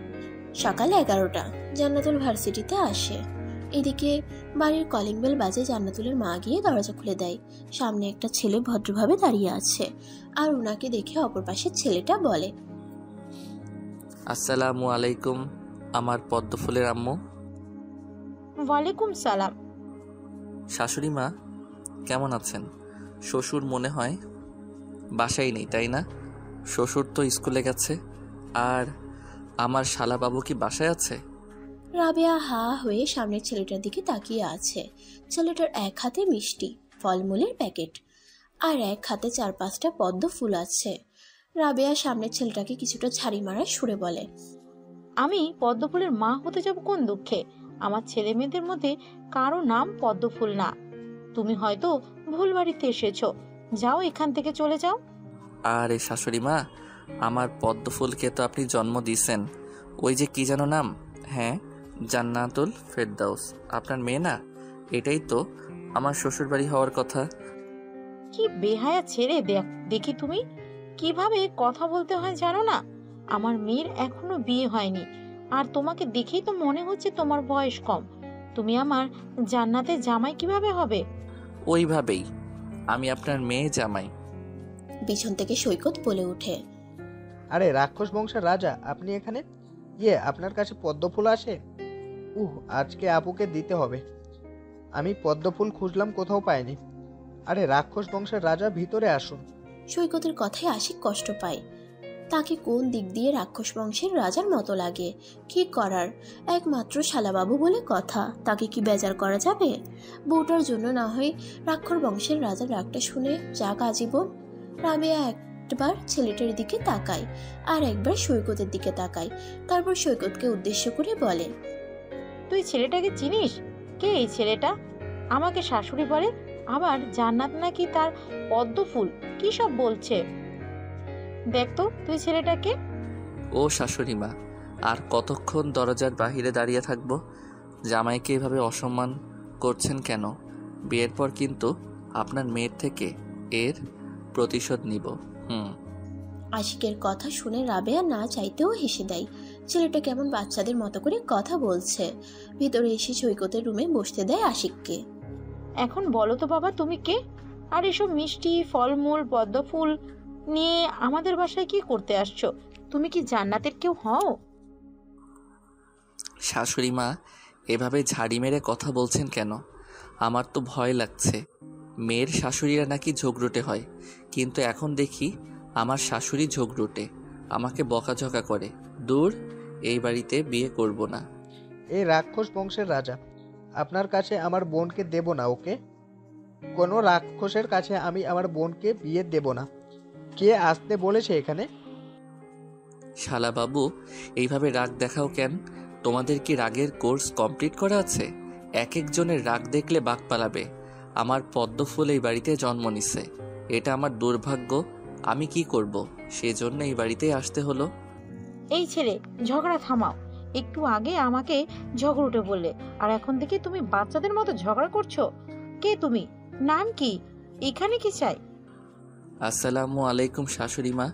সকাল 11টা। জান্নাতুল ভার্সিটিতে আসে। এদিকে বাড়ির কলিং বেল বাজে। জান্নাতুলের মা গিয়ে দরজা খুলে দেয়। সামনে একটা ছেলে ভদ্রভাবে দাঁড়িয়ে আছে, আর ওনাকে দেখে অপর পাশের ছেলেটা বলে, আসসালামু আলাইকুম আমার পদ্মফুলের আম্মু। ওয়ালাইকুম সালাম। শাশুড়ি মা কেমন আছেন? শ্বশুর মনে হয় বাসায় নেই, তাই না? শ্বশুর তো স্কুলে গেছে। আর আমার শালাবাবু কি বাসায় আছে? রাবেয়া হা হয়ে সামনের ছেলেটার দিকে তাকিয়ে আছে। ছেলেটার এক হাতে মিষ্টি ফলমূলের প্যাকেট, আর এক হাতে 4-5টা পদ্ম ফুল আছে। রাবেয়া সামনের ছেলেটাকে কিছুটা ঝাড়ি মারার সুরে বলে, আমি পদ্মফুলের মা হতে যাব কোন দুঃখে? আমার ছেলে মেয়েদের মধ্যে কারো নাম পদ্মফুল না। তুমি হয়তো ভুল বাড়িতে এসেছো, যাও এখান থেকে চলে যাও। আরে শাশুড়ি মা, আমার পদ্মফুলকে তো আপনি জন্ম দিয়েছেন। ওই যে কি যেন নাম? হ্যাঁ, জান্নাতুল ফেরদাউস। আপনার মেয়ে না? এটাই তো আমার শ্বশুর বাড়ি হওয়ার কথা। কি বেহায়া ছেড়ে দেখি, তুমি কিভাবে কথা বলতে হয় জানো না? আমার মেয়ের এখনো বিয়ে হয়নি, আর তোমাকে দেখেই তো মনে হচ্ছে তোমার বয়স কম। তুমি আমার জান্নাতের জামাই কিভাবে হবে? ওইভাবেই আমি আপনার মেয়ে জামাই। পিছন থেকে সৈকত বলে ওঠে, আরে রাক্ষস বংশের রাজা, আপনি এখানে? আপনার কাছে পদ্মফুল আসে? আজকে আপুকে দিতে হবে। আমি পদ্মফুল খুঁজলাম, কোথাও পাইনি। আরে রাক্ষস বংশের রাজা, ভিতরে আসুন। সৈকতের কথায় আশিক কষ্ট পায়। তাকে কোন দিক দিয়ে রাক্ষস বংশের রাজার মতো লাগে? কি করার, একমাত্র শালাবাবু বলে কথা, তাকে কি বেজার করা যাবে? বউটার জন্য না হয় রাক্ষস বংশের রাজার রাগটা শুনে যাক আজীবন। রাবেয়া একবার ছেলেটার দিকে তাকায়, আর একবার সৈকতের দিকে তাকায়, তারপর সৈকতকে উদ্দেশ্য করে বলে, তুই ছেলেটাকে চিনিস? কে এই ছেলেটা? আমাকে শাশুড়ি বলে, আবার জান্নাত নাকি তার পদ্মফুল। কি সব বলছে? দেখতো তুই ছেলেটাকে। ও শাশুড়ি মা, আর কতক্ষণ দরজার বাহিরে দাঁড়িয়ে থাকবো? জামাইকে এভাবে অসম্মান করছেন কেন? বিয়ের পর কিন্তু আপনার মেয়ের থেকে এর প্রতিশোধ নিব। আশিকের কথা শুনে রাবেয়া না চাইতেও হেসে দেয়। ছেলেটা কেমন বাচ্চাদের মতো করে কথা বলছে। ভিতরে এসে সৈকতের রুমে বসতে দেয় আশিককে। এখন বলো তো বাবা, তুমি কে? আর এসব মিষ্টি, ফলমূল, পদ্মফুল নিয়ে আমাদের বাসায় কি করতে আসছো? তুমি কি জান্নাতের কেউ হও? শাশুড়ি মা, এভাবে ঝাড়ি মেরে কথা বলছেন কেন? আমার তো ভয় লাগছে। মেয়ের শাশুড়িরা নাকি ঝগড়ুটে হয়, কিন্তু এখন দেখি আমার শাশুড়ি ঝগড়ুটে, আমাকে বকাঝকা করে। দূর, এই বাড়িতে বিয়ে করব না। এই রাক্ষস বংশের রাজা, আপনার কাছে আমার বোনকে দেব না। ওকে, কোনো রাক্ষসের কাছে আমি আমার বোনকে বিয়ে দেব না। কে আসতে বলেছে এখানে? শালা বাবু, এইভাবে রাগ দেখাও কেন? তোমাদের কি রাগের কোর্স কমপ্লিট করা আছে? এক একজনের রাগ দেখলে বাঘ পালাবে। আমার পদ্মফুল এই বাড়িতে জন্ম নিছে, এটা আমার দুর্ভাগ্য। আমি কি করব? সেজন্য এই বাড়িতে আসতে হলো। এই ছেলে, ঝগড়া থামাও। একটু আগে আমাকে ঝগড়ুটে বললে, আর এখন থেকে তুমি বাচ্চাদের মতো ঝগড়া করছো। কে তুমি? নাম কি? এখানে কি চাই? আসসালামু আলাইকুম শাশুড়ি মা,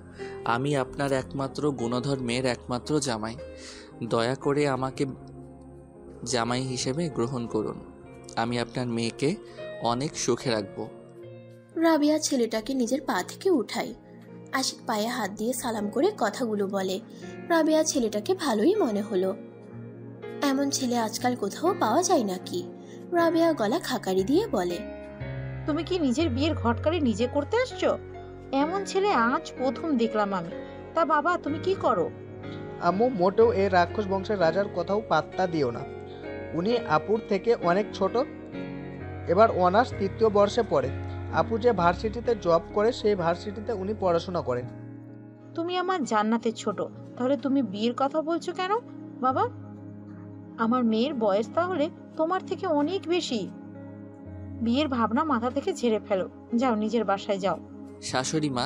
আমি আপনার একমাত্র গুণধর মেয়ের একমাত্র জামাই। দয়া করে আমাকে জামাই হিসেবে গ্রহণ করুন। আমি আপনার মেয়েকে অনেক সুখে রাখবো। রাবেয়া ছেলেটাকে নিজের পা থেকে উঠায়। আশিক পায়ে হাত দিয়ে সালাম করে কথাগুলো বলে। রাবেয়া ছেলেটাকে ভালোই মনে হলো। এমন ছেলে আজকাল কোথাও পাওয়া যায় নাকি? রাবেয়া গলা খাকারি দিয়ে বলে, তুমি কি নিজের বিয়ের ঘটকারি নিজে করতে আসছো? এমন ছেলে আজ প্রথম দেখলাম আমি। তা বাবা, তুমি কি করো? আম্মু, মোটেও এই রাক্ষস বংশের রাজার কথাও পাত্তা দিও না। উনি আপুর থেকে অনেক ছোট। এবার অনার্স 3য় বর্ষে পড়ে। আপু যে ভার্সিটিতে জব করে সেই ভার্সিটিতে উনি পড়াশোনা করেন। তুমি আমার জান্নাতের ছোট, তাহলে তুমি বিয়ের কথা বলছো কেন বাবা? আমার মেয়ের বয়স তাহলে তোমার থেকে অনেক বেশি। বিয়ের ভাবনা মাথা থেকে ঝেড়ে ফেলো। যাও, নিজের বাসায় যাও। শাশুড়ি মা,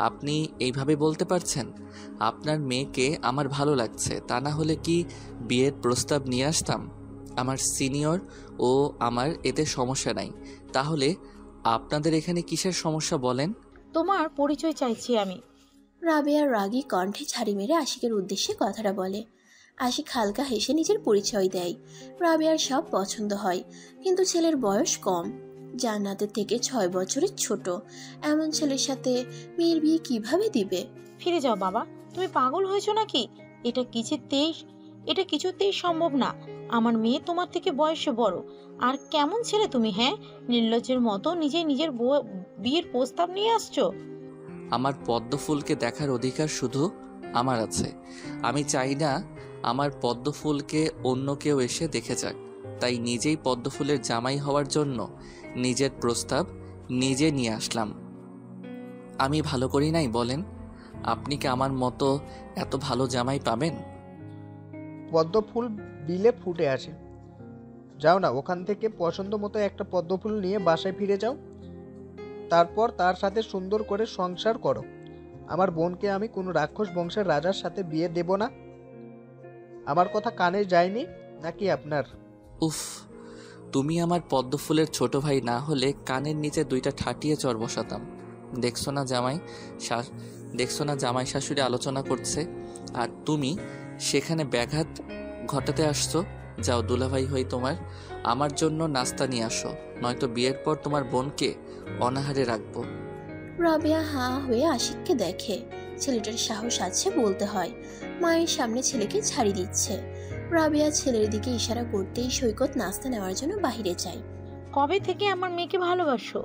আপনি এইভাবে বলতে পারছেন? আপনার মেয়েকে আমার ভালো লাগছে, তা না হলে কি বিয়ের প্রস্তাব নিয়ে আসতাম? আমার সিনিয়র ও আমার এতে সমস্যা নাই। তাহলে আপনাদের এখানে কিসের সমস্যা বলেন? তোমার পরিচয় চাইছি আমি। রাবেয়ার রাগী কণ্ঠে ঝাড়ি মেরে আশিকের উদ্দেশ্যে কথাটা বলে। আশিক হালকা হেসে নিজের পরিচয় দেয়। রাবেয়ার সব পছন্দ হয়, কিন্তু ছেলের বয়স কম, জান্নাতের থেকে 6 বছরের ছোট। এমন ছেলের সাথে মেয়ের বিয়ে কিভাবে দিবে? ফিরে যাও বাবা, তুমি পাগল হয়েছো নাকি? এটা কিছুতেই সম্ভব না। আমার মেয়ে তোমার থেকে বয়সে বড়। আর কেমন ছেলে তুমি, হ্যাঁ? নির্লজ্জের মতো নিজের বিয়ের প্রস্তাব নিয়ে আসছো। আমার পদ্মফুলকে দেখার অধিকার শুধু আমার আছে। আমি চাই না আমার পদ্মফুলকে অন্য কেউ এসে দেখে যাক। তাই নিজেই পদ্মফুলের জামাই হওয়ার জন্য নিজের প্রস্তাব নিজে নিয়ে আসলাম। আমি ভালো করি নাই বলেন? আপনি কি আমার মতো এত ভালো জামাই পাবেন? পদ্মফুল বিলে ফুটে আছে। যাও না, ওখান থেকে পছন্দ মতো একটা পদ্মফুল নিয়ে বাসায় ফিরে যাও। তারপর তার সাথে সুন্দর করে সংসার করো। আমার বোনকে আমি কোনো রাক্ষস বংশের রাজার সাথে বিয়ে দেব না। আমার কথা কানে যায়নি নাকি আপনার? উফ, তুমি আমার পদ্মফুলের ছোট ভাই না হলে কানের নিচে 2টা ঠাটিয়ে চর বসাতাম। দেখছো না জামাই শাশুড়ি আলোচনা করছে, আর তুমি সেখানে ব্যাঘাত ঘটাতে আসছো। যাও, দুলাভাই হই তোমার, আমার জন্য নাস্তা নিয়ে আসো, নয়তো বিয়ের পর তোমার বোনকে অনাহারে রাখবো। রাবেয়া হাঁ হয়ে আশিককে দেখে। ছেলেটার সাহস আছে বলতে হয়। মায়ের সামনে ছেলেকে ছাড়ি দিচ্ছে। রাবেয়া ছেলের দিকে ইশারা করতেই সৈকত নাস্তা নেওয়ার জন্য বাহিরে যায়। কবে থেকে আমার মেয়েকে ভালোবাসো?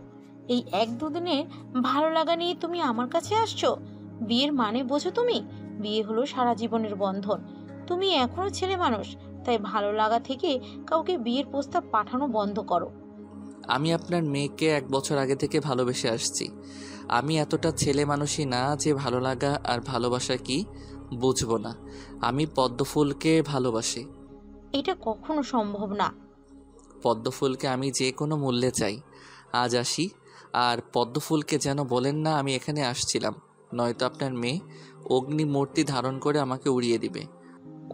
এই 1-2 দিনের ভালো লাগা নিয়ে তুমি আমার কাছে আসছো? বিয়ের মানে বোঝো তুমি? বিয়ে হলো সারা জীবনের বন্ধন। তুমি এখনো ছেলে মানুষ, তাই ভালো লাগা থেকে কাউকে বিয়ের প্রস্তাব পাঠানো বন্ধ করো। আমি আপনার মেয়েকে 1 বছর আগে থেকে ভালোবেসে আসছি। আমি এতটা ছেলে মানুষই না যে ভালো লাগা আর ভালোবাসা কি বুঝবো না। আমি পদ্মফুলকে ভালোবাসি। এটা কখনো সম্ভব না। পদ্মফুলকে আমি যে কোনো মূল্যে চাই। আজ আসি, আর পদ্মফুলকে যেন বলেন না আমি এখানে আসছিলাম, নয়তো আপনার মেয়ে অগ্নিমূর্তি ধারণ করে আমাকে উড়িয়ে দিবে।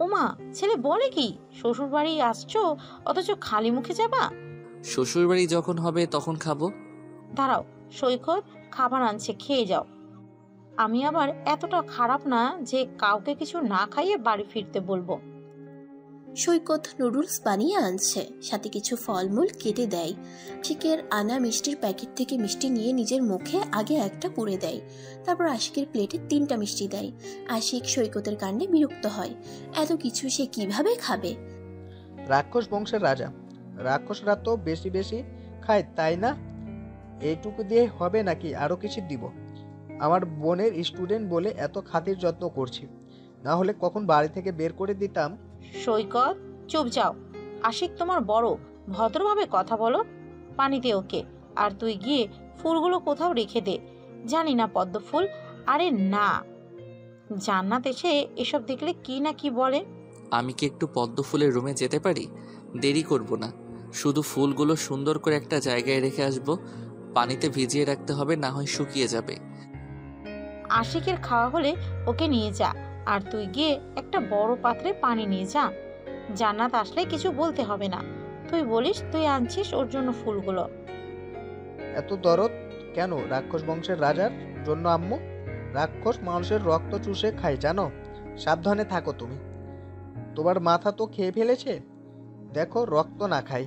ওমা, ছেলে বলে কি? শ্বশুর বাড়ি আসছো অথচ খালি মুখে যাবা? শ্বশুর বাড়ি যখন হবে তখন খাবো। দাঁড়াও সৈকত, খাবার আনছে, খেয়ে যাও। আমি আবার এতটা খারাপ না যে কাউকে কিছু না খাইয়ে বাড়ি ফিরতে বলবো। সৈকত নুডলস বানিয়ে আনছে, সাথে কিছু ফলমূল কেটে দেয়। আশিকের আনা মিষ্টির প্যাকেট থেকে মিষ্টি নিয়ে নিজের মুখে আগে একটা পুরে দেয়, তারপর আশিকের প্লেটে 3টা মিষ্টি দেয়। আশিক সৈকতের কাণ্ডে বিরক্ত হয়, এত কিছু সে কিভাবে খাবে। রাক্ষস বংশের রাজা, রাক্ষসরা তো বেশি বেশি খায় তাই না? এইটুকু দিয়ে হবে নাকি আরো কিছু দিব? আমার বোনের স্টুডেন্ট বলে এত খাতির যত্ন করছি, না হলে কখন বাড়ি থেকে বের করে দিতাম। সৈকত, চুপ যাও। আশিক তোমার বড়, ভদ্রভাবে কথা বলো। পানি দে ওকে। আর তুই গিয়ে ফুলগুলো কোথাও রেখে দে। জানি না পদ্ম ফুল। আরে না, জান্নাত এসে এসব দেখলে কি না কি বলে। আমি কি একটু পদ্ম ফুলের রুমে যেতে পারি? দেরি করব না, শুধু ফুলগুলো সুন্দর করে একটা জায়গায় রেখে আসবো। পানিতে ভিজিয়ে রাখতে হবে, না হয় শুকিয়ে যাবে। আশিকের খাওয়া হলে ওকে নিয়ে যা, আর তুই গিয়ে একটা বড় পাত্রে পানি নিয়ে যা। জান্নাত আসলে কিছু বলতে হবে না, তুই বলিস তুই আনছিস ওর জন্য ফুলগুলো। এত দরদ কেন রাক্ষস বংশের রাজার জন্য আম্মু? রাক্ষস মানুষের রক্ত চুষে খায় জানো। সাবধানে থাকো তুমি, তোমার মাথা তো খেয়ে ফেলেছে, দেখো রক্ত না খাই।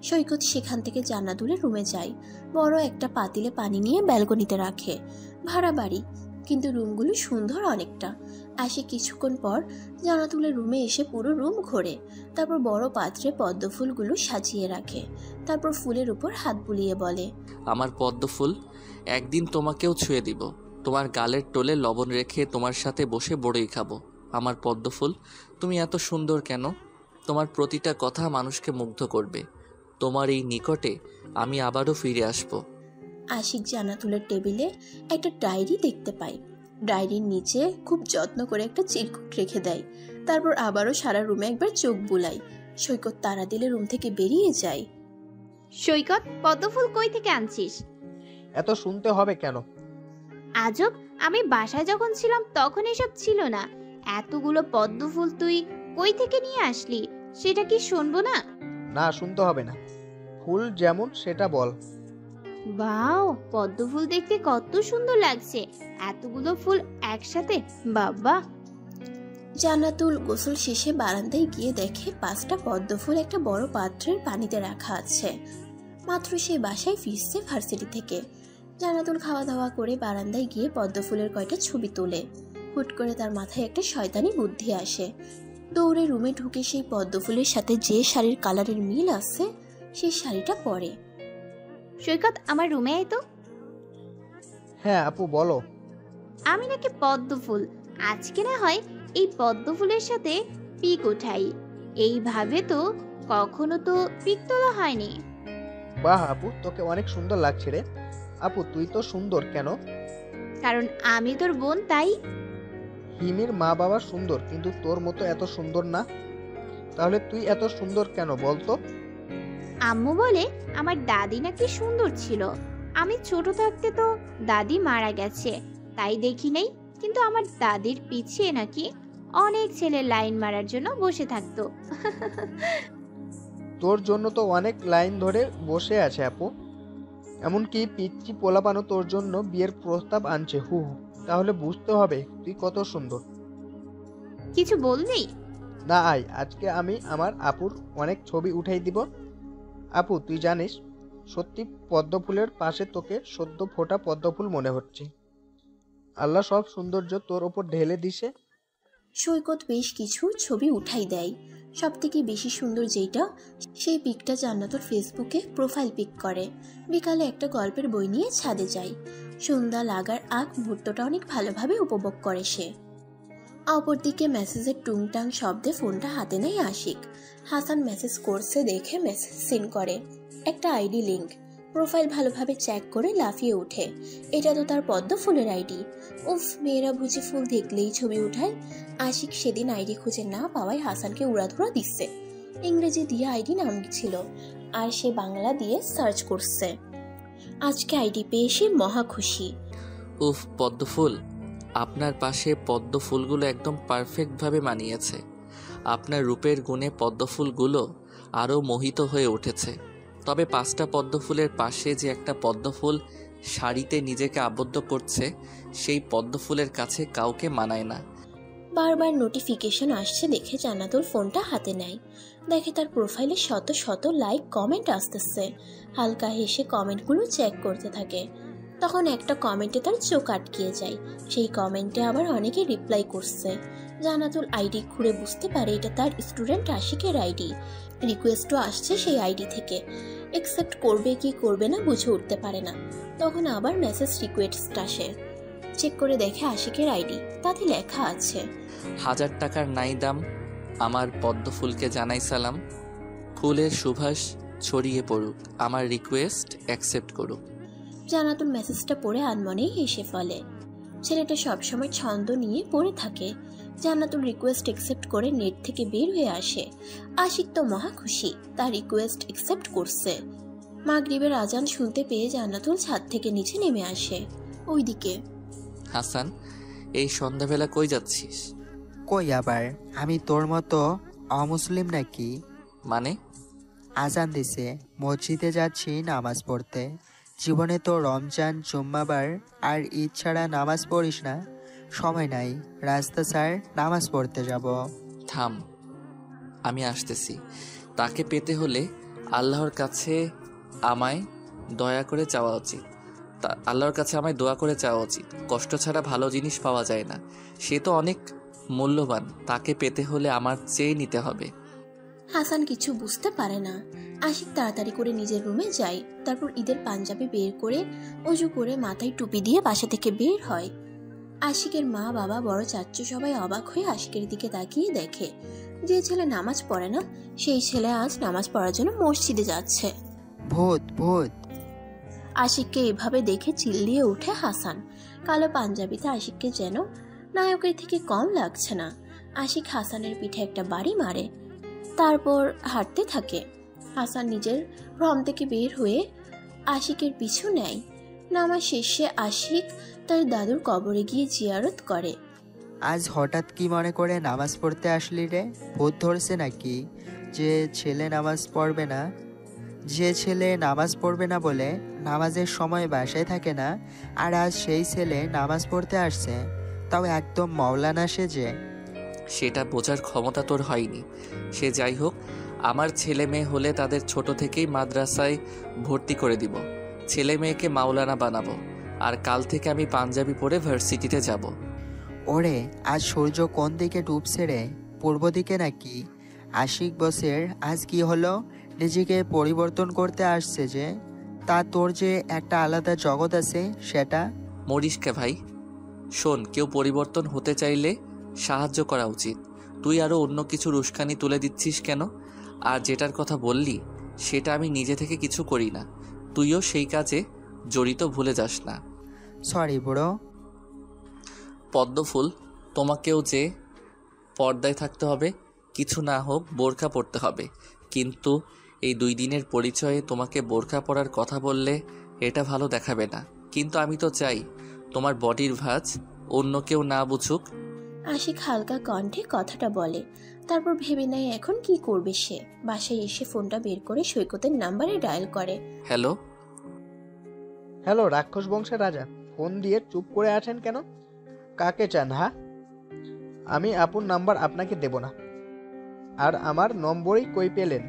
সৈকত সেখান থেকে জান্নাতুলের রুমে যায়, বড় একটা পাতিলে পানি নিয়ে ব্যালকনিতে রাখে। ভাড়া বাড়ি, কিন্তু রুমগুলো সুন্দর অনেকটা। আসে কিছুক্ষণ পর জান্নাতুলের রুমে এসে পুরো রুম ঘোরে, তারপর বড় পাত্রে পদ্ম ফুলগুলো সাজিয়ে রাখে, তারপর ফুলের উপর হাত বুলিয়ে বলে, আমার পদ্ম ফুল, একদিন তোমাকেও ছুঁয়ে দিব। তোমার গালের টোলে লবণ রেখে তোমার সাথে বসে বড়ই খাবো। আমার পদ্ম ফুল, তুমি এত সুন্দর কেন? তোমার প্রতিটা কথা মানুষকে মুগ্ধ করবে। তোমার এই নিকটে আমি আবারও ফিরে আসবো। আশিক জান্নাতুলের টেবিলে একটা ডায়েরি দেখতে পায়। ডায়েরির নিচে খুব যত্ন করে একটা চিরকুট রেখে দেয়, তারপর আবারও সারা রুমে একবার চোখ বুলায়। সৈকত তাড়া দিলে রুম থেকে বেরিয়ে যায়। সৈকত, পদ্মফুল কই থেকে আনছিস? এত শুনতে হবে কেন? আজব, আমি বাসায় যখন ছিলাম তখন এসব ছিল না। এতগুলো পদ্মফুল তুই কই থেকে নিয়ে আসলি সেটা কি শুনবো না? না, শুনতে হবে না। ফুল যেমন সেটা বল। ওয়াও, পদ্মফুল দেখতে কত সুন্দর লাগছে, এতগুলো ফুল একসাথে, বাবা। জান্নাতুল গোসল শেষে বারান্দায় গিয়ে দেখে 5টা পদ্ম ফুল একটা বড় পাত্রের পানিতে রাখা আছে। মাত্র সে বাসায় ফিরছে ভার্সিটি থেকে। জান্নাতুল খাওয়া দাওয়া করে বারান্দায় গিয়ে পদ্ম ফুলের কয়টা ছবি তোলে। হুট করে তার মাথায় একটা শয়তানি বুদ্ধি আসে। দৌড়ে রুমে ঢুকে সেই পদ্ম ফুলের সাথে যে শাড়ির কালারের মিল আছে সেই শাড়িটা পরে। সৈকত, আমার রুমে আয় তো। হ্যাঁ আপু, বলো। আমি নাকি পদ্মফুল, আজকে না হয় এই পদ্মফুলের সাথে পিক উঠাই। এইভাবে তো কখনো তো পিক তোলা হয়নি। বাহ আপু, তোকে অনেক সুন্দর লাগছে রে। আপু তুই তো সুন্দর কেন? কারণ আমি তোর বোন, তাই। হিমির মা বাবা সুন্দর, কিন্তু তোর মতো এত সুন্দর না। তাহলে তুই এত সুন্দর কেন বলতো? আম্মু বলে আমার দাদি নাকি সুন্দর ছিল। আমি ছোট থাকতে তো দাদি মারা গেছে, তাই দেখি নাই। কিন্তু আমার দাদির পিছে নাকি অনেক ছেলে লাইন মারার জন্য বসে থাকতো। তোর জন্য তো অনেক লাইন ধরে বসে আছে আপু। এমনকি পিচ্চি পোলাপানো তোর জন্য বিয়ের প্রস্তাব আনছে। হু, তাহলে বুঝতে হবে তুই কত সুন্দর। কিছু বলবি না? আয়, আজকে আমি আমার আপুর অনেক ছবি উঠাই দিব। আপু তুই জানিস, সত্যি পদ্ম ফুলের পাশে তোকে সদ্য ফোটা পদ্ম ফুল মনে হচ্ছে। আল্লাহ সব সৌন্দর্য তোর ওপর ঢেলে দিছে। সৈকত বেশ কিছু ছবি উঠাই দেয়। সব থেকে বেশি সুন্দর যেটা, সেই পিকটা জান্নাতুল ফেসবুকে প্রোফাইল পিক করে। বিকালে একটা গল্পের বই নিয়ে ছাদে যায়। সন্ধ্যা লাগার আগ মুহূর্তটা অনেক ভালোভাবে উপভোগ করে সে। অপরদিকে মেসেজের টুংটাং শব্দে ফোনটা হাতে নেয় আশিক। হাসান মেসেজ করছে দেখে মেসেজ সিন করে। একটা আইডি লিংক। প্রোফাইল ভালোভাবে চেক করে লাফিয়ে ওঠে। এটা তো তার পদ্ম ফুলের আইডি। উফ, মেয়েরা বুঝি ফুল দেখলেই ছবি উঠায়। আশিক সেদিন আইডি খুঁজে না পাওয়ায় হাসানকে উড়াধুরা দিচ্ছে। ইংরেজি দিয়ে আইডি নাম ছিল, আর সে বাংলা দিয়ে সার্চ করছে। আজকে আইডি পেয়ে সে মহা খুশি। উফ, পদ্ম ফুল, আপনার পাশে পদ্ম ফুলগুলো একদম পারফেক্টভাবে মানিয়েছে। আপনার রূপের গুণে পদ্ম ফুলগুলো আরও মোহিত হয়ে উঠেছে। তবে 5টা পদ্ম ফুলের পাশে যে একটা পদ্ম ফুল শাড়িতে নিজেকে আবদ্ধ করছে, সেই পদ্মফুলের কাছে কাউকে মানায় না। বারবার নোটিফিকেশন আসছে দেখে জান্নাতুল ফোনটা হাতে নেয়। দেখে তার প্রোফাইলে শত শত লাইক কমেন্ট আসতেছে। হালকা হেসে কমেন্টগুলো চেক করতে থাকে। তখন একটা কমেন্টে তার চোখ আটকিয়ে যায়। সেই কমেন্টে আবার অনেকে রিপ্লাই করছে। জান্নাতুল আইডি খুঁড়ে বুঝতে পারে এটা তার স্টুডেন্ট আশিকের আইডি। রিকোয়েস্টও আসছে সেই আইডি থেকে। অ্যাকসেপ্ট করবে কি করবে না বুঝে উঠতে পারে না। তখন আবার মেসেজ রিকোয়েস্ট আসে। চেক করে দেখে আশিকের আইডি, তাতে লেখা আছে 1000 টাকার নাই দাম, আমার পদ্মফুলকে জানাই সালাম, ফুলের সুবাস ছড়িয়ে পড়ুক, আমার রিকোয়েস্ট অ্যাকসেপ্ট করুক। জান্নাতুল মেসেজটা পড়ে আনমনেই হেসে ফেলে। ছেলেটা সবসময় ছন্দ নিয়ে পড়ে থাকে। জান্নাতুল রিকোয়েস্ট অ্যাকসেপ্ট করে নেট থেকে বের হয়ে আসে। আশিক তো মহা খুশি, তার রিকোয়েস্ট অ্যাকসেপ্ট করছে। মাগরিবের আজান শুনতে পেয়ে জান্নাতুল ছাদ থেকে নিচে নেমে আসে। ওইদিকে হাসান, এই সন্ধ্যাবেলা কই যাচ্ছিস? কই আবার, আমি তোর মতো অমুসলিম নাকি? মানে? আজান দিছে, মসজিদে যাচ্ছি নামাজ পড়তে। জীবনে তো রমজান, জুম্মাবার আর ঈদ ছাড়া নামাজ পড়িস না? সময় নাই, রাস্তা স্যার, নামাজ পড়তে যাব। থাম, আমি আসতেছি। তাকে পেতে হলে আল্লাহর কাছে আমায় দয়া করে চাওয়া উচিত। আল্লাহর কাছে আমায় দোয়া করে চাওয়া উচিত। কষ্ট ছাড়া ভালো জিনিস পাওয়া যায় না। সে তো অনেক মূল্যবান, তাকে পেতে হলে আমার চেয়ে নিতে হবে। হাসান কিছু বুঝতে পারে না। আশিক তাড়াতাড়ি করে নিজের রুমে যায়। তারপর ঈদের পাঞ্জাবি বের করে অজু করে মাথায় টুপি দিয়ে বাসা থেকে বের হয়। আশিকের মা, বাবা, বড় চাচ্চু সবাই অবাক হয়ে আশিকের দিকে তাকিয়ে দেখে যে ছেলে নামাজ পড়ে না সেই ছেলে আজ নামাজ পড়ার জন্য মসজিদে যাচ্ছে। ভূত ভূত! আশিককে এভাবে দেখে চিল্লিয়ে ওঠে হাসান। কালো পাঞ্জাবিতে আশিককে যেন নায়কের থেকে কম লাগছে না। আশিক হাসানের পিঠে একটা বাড়ি মারে, তারপর হাঁটতে থাকে। হাসান নিজের ভ্রম থেকে বের হয়ে আশিকের পিছু নেয়। নামাজ শেষে আশিক তার দাদুর কবরে গিয়ে জিয়ারত করে। আজ হঠাৎ কি মনে করে নামাজ পড়তে আসলি রে? ভূত ধরছে নাকি যে ছেলে নামাজ পড়বে না? যে ছেলে নামাজ পড়বে না বলে নামাজের সময় বাসায় থাকে না, আর আজ সেই ছেলে নামাজ পড়তে আসছে, তাও একদম মাওলানা সেজে। সেটা বোঝার ক্ষমতা তোর হয়নি। সে যাই হোক, আমার ছেলে মেয়ে হলে তাদের ছোট থেকেই মাদ্রাসায় ভর্তি করে দিব। ছেলে মেয়েকে মাওলানা বানাবো, আর কাল থেকে আমি পাঞ্জাবি পরে ভার্সিটিতে যাব। ওরে, আজ সূর্য কোন দিকে ডুবছে রে? পূর্ব দিকে নাকি? আশিক বসের আজ কি হলো? নিজেকে পরিবর্তন করতে আসছে যে, তা তোর যে একটা আলাদা জগৎ আছে সেটা। মরিসকে ভাই, শোন, কেউ পরিবর্তন হতে চাইলে সাহায্য করা উচিত। তুই আরও অন্য কিছুর উস্কানি তুলে দিচ্ছিস কেন? আর যেটার কথা বললি সেটা আমি নিজে থেকে কিছু করি না। তুইও সেই কাজে জড়িত, ভুলে যাস না। Sorry bro. পদ্মফুল, তোমাকেও যে পর্দায় থাকতে হবে, কিছু না হোক বোরখা পরতে হবে। কিন্তু এই 2 দিনের পরিচয়ে তোমাকে বোরখা পরার কথা বললে এটা ভালো দেখাবে না। কিন্তু আমি তো চাই তোমার বডির ভাঁজ অন্য কেউ না বুঝুক। আশিক হালকা কণ্ঠে কথাটা বলে। তারপর ভেবে নেয় এখন কি করবে সে। বাসায় এসে ফোনটা বের করে সৈকতের নাম্বারে ডায়াল করে। হ্যালো। হ্যালো রাক্ষস বংশের রাজা, ফোন দিয়ে চুপ করে আছেন কেন? কাকে চান? হ্যাঁ, আমি আপুর নাম্বার আপনাকে দেব না। আর আমার নম্বরই কই পেলেন?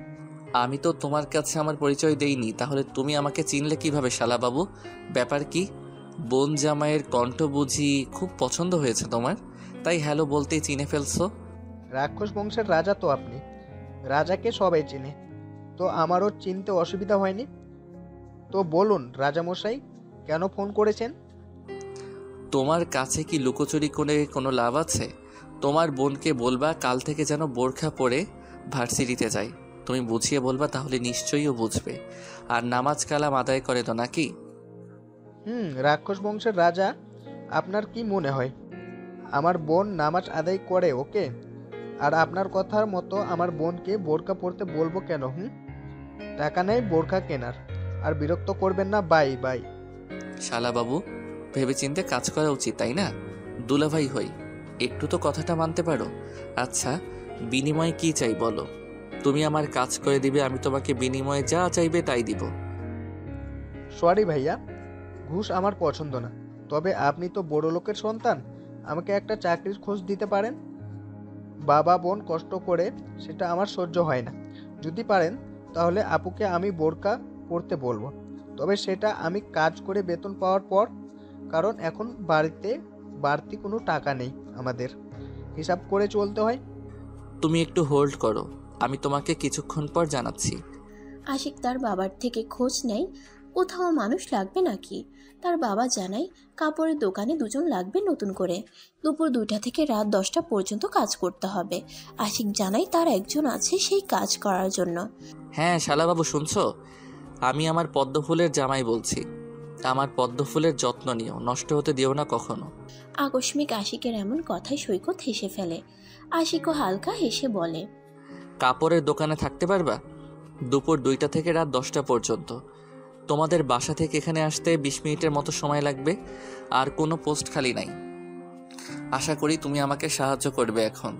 আমি তো তোমার কাছে আমার পরিচয় দেইনি, তাহলে তুমি আমাকে চিনলে কিভাবে শালাবাবু? ব্যাপার কি? বোন জামাইয়ের কণ্ঠ বুঝি খুব পছন্দ হয়েছে তোমার, তাই হ্যালো বলতেই চিনে ফেলছো? রাক্ষস বংশের রাজা তো আপনি, রাজাকে সবাই চিনে, তো আমারও চিনতে অসুবিধা হয়নি। তো বলুন রাজামশাই, কেন ফোন করেছেন? তোমার কাছে কি লুকোচুরি করে কোনো লাভ আছে? তোমার বোনকে বলবা কাল থেকে যেন বোরখা পরে ভার্সিটিতে যায়। তুমি বুঝিয়ে বলবা, তাহলে নিশ্চয়ই ও বুঝবে। আর নামাজ কালাম আদায় করে তো নাকি? রাক্ষস বংশের রাজা, আপনার কি মনে হয় আমার বোন নামাজ আদায় করে? ওকে, আর আপনার কথার মতো আমার বোনকে বোরখা পরতে বলবো কেন? টাকা নেই বোরখা কেনার। আর বিরক্ত করবেন না, বাই বাই। শালাবাবু, ভেবেচিন্তে কাজ করা উচিত, তাই না? দুলাভাই হই, একটু তো কথাটা মানতে পারো। আচ্ছা, বিনিময়ে কি চাই বলো? তুমি আমার কাজ করে দিবে, আমি তোমাকে বিনিময়ে যা চাইবে তাই দিব। সরি ভাইয়া, ঘুষ আমার পছন্দ না। তবে আপনি তো বড় লোকের সন্তান, আমাকে একটা চাকরির খোঁজ দিতে পারেন। বাবা বোন কষ্ট করে সেটা আমার সহ্য হয় না। যদি পারেন তাহলে আপুকে আমি বোরকা পরতে বলবো, তবে সেটা আমি কাজ করে বেতন পাওয়ার পর, কারণ এখন বাড়িতে বাড়তি কোনো টাকা নেই, আমাদের হিসাব করে চলতে হয়। তুমি একটু হোল্ড করো, আমি তোমাকে কিছুক্ষণ পর জানাচ্ছি। আশিক তার বাবার থেকে খোঁজ নেয় কোথাও মানুষ লাগবে নাকি। তার বাবা জানায় কাপড়ের দোকানে দুজন লাগবে নতুন করে, দুপুর 2টা থেকে রাত 10টা পর্যন্ত কাজ করতে হবে। আশিক জানায় তার একজন আছে সেই কাজ করার জন্য। হ্যাঁ শালাবাবু, শুনছো? আমি আমার পদ্মফুলের জামাই বলছি। আমার পদ্মফুলের যত্ন নিও, নষ্ট হতে দিও না কখনো। আকস্মিক আশিকের এমন কথায় সৈকত হেসে ফেলে। আশিকও হালকা হেসে বলে, কাপড়ের দোকানে থাকতে পারবা দুপুর 2টা থেকে রাত 10টা পর্যন্ত। তোমাদের বাসা থেকে এখানে আসতে 20 মিনিটের মতো সময় লাগবে, আর কোনো পোস্ট খালি নাই। আশা করি তুমি আমাকে সাহায্য করবে এখন।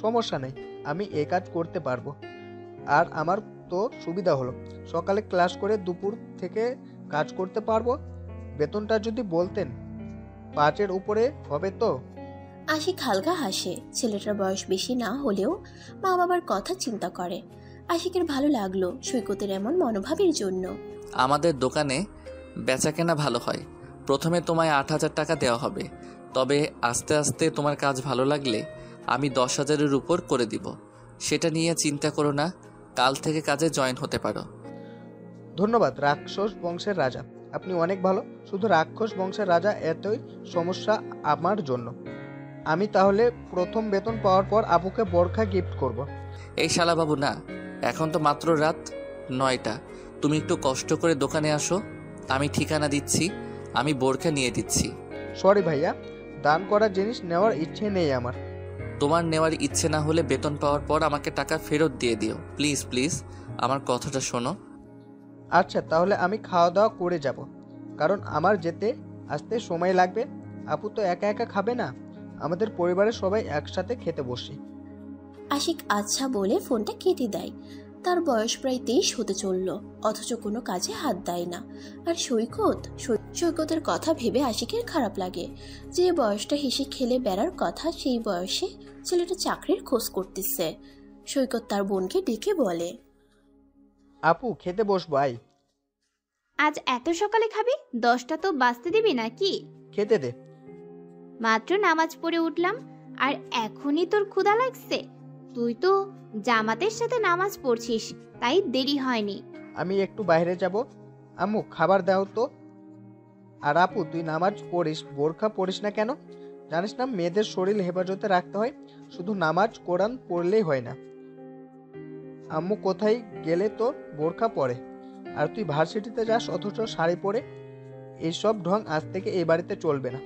সমস্যা নেই, আমি এই কাজ করতে পারবো। আর আমার তো সুবিধা হলো, সকালে ক্লাস করে দুপুর থেকে কাজ করতে পারবো। বেতনটা যদি বলতেন 5-এর উপরে হবে তো। আশিক হালকা হাসে। ছেলেটার বয়স বেশি না হলেও মা বাবার কথা চিন্তা করে। আশিকের ভালো লাগলো সৈকতের এমন মনোভাবের জন্য। আমাদের দোকানে বেচাকেনা ভালো হয়। প্রথমে তোমায় 8,000 টাকা দেওয়া হবে, তবে আস্তে আস্তে তোমার কাজ ভালো লাগলে আমি 10,000-এর উপর করে দিব। সেটা নিয়ে চিন্তা করো না, কাল থেকে কাজে জয়েন হতে পারো। ধন্যবাদ রাক্ষস বংশের রাজা, আপনি অনেক ভালো। শুধু রাক্ষস বংশের রাজা এতই সমস্যা আমার জন্য। আমি তাহলে প্রথম বেতন পাওয়ার পর আপুকে বোরখা গিফট করব। এই শালাবাবু না, এখন তো মাত্র রাত 9টা। তুমি একটু কষ্ট করে দোকানে আসো, আমি ঠিকানা দিচ্ছি, আমি বোরখা নিয়ে দিচ্ছি। সরি ভাইয়া, দান করা জিনিস নেওয়ার ইচ্ছে নেই আমার। তোমার নেওয়ার ইচ্ছে না হলে বেতন পাওয়ার পর আমাকে টাকা ফেরত দিয়ে দিও, প্লিজ প্লিজ, আমার কথাটা শোনো। আচ্ছা, তাহলে আমি খাওয়া দাওয়া করে যাব, কারণ আমার যেতে আসতে সময় লাগবে। আপু তো একা একা খাবে না, আমাদের পরিবারের সবাই একসাথে খেতে বসি। আশিক আচ্ছা বলে ফোনটা কেটে দেয়। তার বয়স প্রায় 23 হতে চলল, অথচ কোনো কাজে হাত দেয় না। আর সৈকতের কথা ভেবে আশিকের খারাপ লাগে। যে বয়সটা হেসে খেলে বেড়ার কথা, সেই বয়সে ছেলেটা চাকরির খোঁজ করতেছে। সৈকত তার বোনকে ডেকে বলে, আপু খেতে বসবো আই। আজ এত সকালে খাবি? 10টা তো বাজতে দিবি নাকি? খেতে দে। মাত্র নামাজ পড়ে উঠলাম আর এখনই তোর ক্ষুধা লাগছে? তুই তো জামাতের সাথে নামাজ পড়ছিস, তাই দেরি হয়নি। আমি একটু বাইরে যাব, আম্মু খাবার দাও তো। আর আপু তুই নামাজ পড়িস, বোরখা পড়িস না কেন? জানিস না মেয়েদের শরীর হেফাজতে রাখতে হয়, শুধু নামাজ কোরআন পড়লেই হয় না। আম্মু কোথায় গেলে তো বোরখা পরে, আর তুই ভার্সিটিতে যাস অথচ শাড়ি পরে। এইসব ঢং আজ থেকে এই বাড়িতে চলবে না।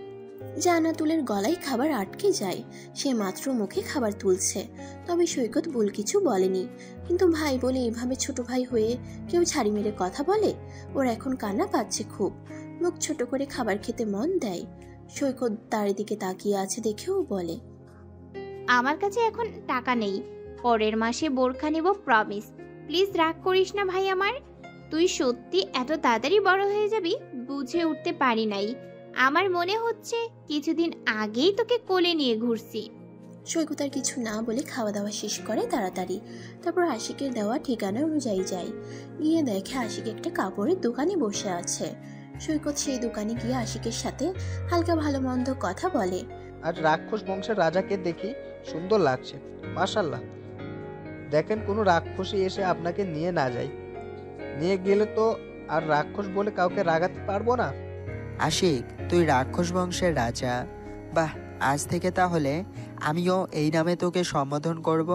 জান্নাতুলের গলায় খাবার আটকে যায়। সে মাত্র মুখে খাবার তুলছে, তবে সৈকত ভুল কিছু বলেনি। কিন্তু ভাই বলে এভাবে ছোট ভাই হয়ে কেউ ছাড়ি মেরে কথা বলে? ওর এখন কান্না পাচ্ছে খুব, মুখ ছোট করে খাবার খেতে মন দেয়। সৈকত তার দিকে তাকিয়ে আছে দেখেও বলে, আমার কাছে এখন টাকা নেই, পরের মাসে বোরখা নিব, প্রমিস। প্লিজ রাগ করিস না ভাই আমার। তুই সত্যি এত তাড়াতাড়ি বড় হয়ে যাবি বুঝে উঠতে পারি নাই। আমার মনে হচ্ছে কিছুদিন আগেই তোকে কোলে নিয়ে ঘুরছি। সৈকত আর কিছু না বলে খাওয়া দাওয়া শেষ করে তাড়াতাড়ি। তারপর আশিকের দেওয়া ঠিকানা অনুযায়ী যায়। গিয়ে দেখে আশিক একটা কাপড়ের দোকানে বসে আছে। সৈকত সেই দোকানে গিয়ে আশিকের সাথে হালকা ভালো মন্দ কথা বলে। আজ রাক্ষস বংশের রাজাকে দেখি সুন্দর লাগছে, মাশাআল্লাহ। দেখেন কোনো রাক্ষসী এসে আপনাকে নিয়ে না যায়, নিয়ে গেলে তো আর রাক্ষস বলে কাউকে রাগাতে পারবো না। আশিক, তুই রাক্ষস বংশের রাজা? বাহ, আজ থেকে তাহলে আমিও এই নামে তোকে সম্বোধন করব,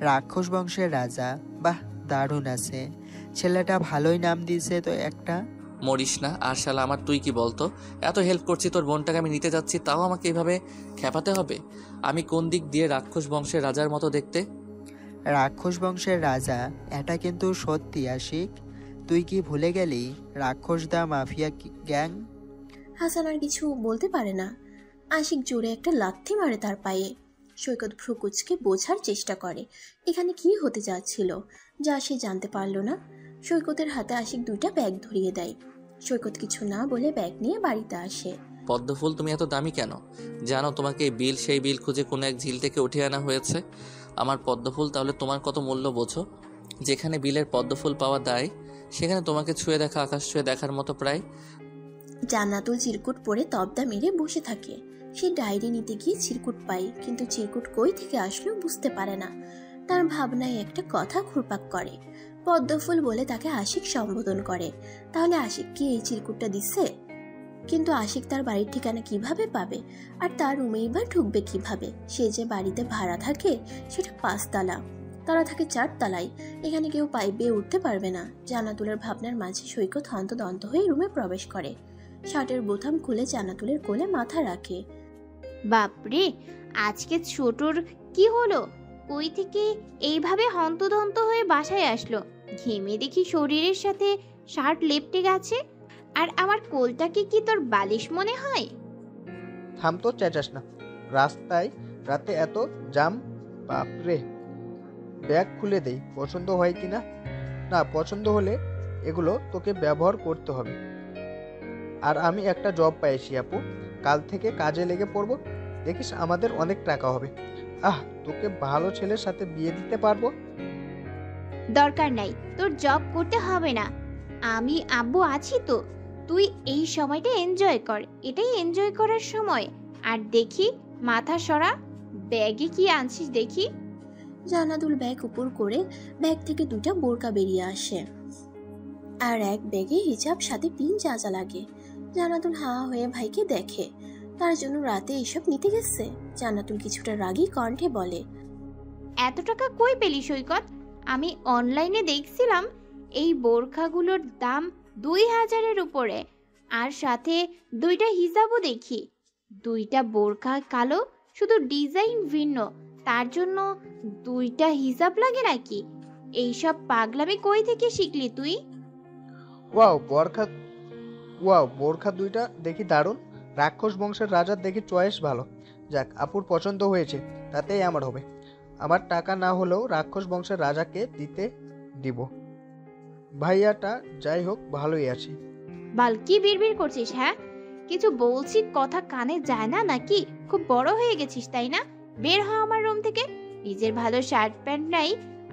রাক্ষস বংশের রাজা। বাহ, দারুণ আছে, ছেলেটা ভালোই নাম দিয়েছে তো একটা। মরিস না। আর শালা আমার তুই কি বলতো, এত হেল্প করছি তোর বোনটাকে আমি নিতে যাচ্ছি, তাও আমাকে এভাবে খেপাতে হবে? আমি কোন দিক দিয়ে রাক্ষস বংশের রাজার মতো দেখতে? রাক্ষস বংশের রাজা, এটা কিন্তু সত্যি আশিক। তুই কি ভুলে গেলি রাক্ষস দা মাফিয়া গ্যাং? হাসান আর কিছু বলতে পারে না। আশিক জোরে একটা লাথি মারে তার পায়ে। সৈকত ভ্রুকুচকে বোঝার চেষ্টা করে এখানে কি হতে যাচ্ছিল, যা সে জানতে পারল না। সৈকতের হাতে আশিক 2টা ব্যাগ ধরিয়ে দেয়। সৈকত কিছু না বলে ব্যাগ নিয়ে বাড়িতে আসে। পদ্মফুল তুমি এত দামি কেন? জানো তোমাকে এই বিল সেই বিল খুঁজে কোনো এক ঝিল থেকে উঠে আনা হয়েছে। আমার পদ্মফুল, তাহলে তোমার কত মূল্য বোঝো? যেখানে বিলের পদ্মফুল পাওয়া দায়, সেখানে তোমাকে ছুঁয়ে দেখা আকাশ ছুঁয়ে দেখার মতো প্রায়। জান্নাতুল চিরকুট পরে তবদা মেরে বসে থাকে। সে ডায়েরি নিতে গিয়ে চিরকুট পায়, কিন্তু চিরকুট কই থেকে আসলো বুঝতে পারে না। তার ভাবনায় একটা কথা ঘুরপাক করে। পদ্মফুল বলে তাকে আশিক সম্বোধন করে। তাহলে আশিক কি এই চিরকুটটা দিচ্ছে? কিন্তু আশিক তার বাড়ির ঠিকানা কিভাবে পাবে? আর তার রুমেই বা ঢুকবে কিভাবে? সে যে বাড়িতে ভাড়া থাকে সেটা 5 তলা, তারা থাকে 4 তলায়। এখানে কেউ পাইপ বেয়ে উঠতে পারবে না। জান্নাতুলের ভাবনার মাঝে সৈকত হন্তদন্ত হয়ে রুমে প্রবেশ করে। শার্টের বোতাম খুলে জান্নাতুলের কোলে মাথা রাখে। বাপরে, আজকে ছোটর কি হলো? কই থেকে এইভাবে হন্তদন্ত হয়ে বাসায় আসলো? ঘেমে দেখি শরীরের সাথে শার্ট লেপটে গেছে। আর আমার কোলটাকে কি তোর বালিশ মনে হয়? থাম তো, চেঁচাস না। রাস্তায় রাতে এত জাম, বাপরে। ব্যাগ খুলে দেই, পছন্দ হয় কিনা? না পছন্দ হলে এগুলো তোকে ব্যবহার করতে হবে। আর আমি একটা জব পেয়েছি আপু, কাল থেকে কাজে লেগে পড়বো। দেখিস আমাদের অনেক টাকা হবে। তোকে ভালো ছেলের সাথে বিয়ে দিতে পারবো। দরকার নাই, তোর জব করতে হবে না। আমি আব্বু আছি তো। তুই এই সময়টা এনজয় কর, এটাই এনজয় করার সময়। আর দেখি মাথা সরা, ব্যাগে কি আনছিস দেখি। জান্নাতুল ব্যাগ উপর করে ব্যাগ থেকে 2টা বোরকা বেরিয়ে আসে, আর এক ব্যাগে হিজাব, সাথে পিন যা যা লাগে। জান্নাতুল হাঁ হয়ে ভাইকে দেখে। তার জন্য রাতে এসব নিতে গেছে? জান্নাতুল কিছুটা রাগী কণ্ঠে বলে, এত টাকা কই পেলি সৈকত? আমি অনলাইনে দেখছিলাম এই বোরখাগুলোর দাম 2000-এর উপরে। আর সাথে 2টা হিজাবও দেখি। 2টা বোরখা কালো, শুধু ডিজাইন ভিন্ন, তার জন্য 2টা হিজাব লাগে নাকি? এইসব পাগলামি কই থেকে শিখলি তুই? ওয়াও বোরখা 2টা দেখি দারুণ। রাক্ষস বংশের রাজার দেখি চয়েস ভালো। যাক, আপুর পছন্দ হয়েছে, তাতেই আমার হবে। আমার টাকা না হলেও রাক্ষস বংশের রাজাকে দিতে দিব। ভাইয়াটা যাই হোক ভালোই আছে। বাল, কি বিড়বিড় করছিস? হ্যাঁ, কিছু বলছি কথা কানে যায় না নাকি? খুব বড় হয়ে গেছিস তাই না? বের হ আমার রুম থেকে। নিজের ভালো শার্ট প্যান্ট নাই,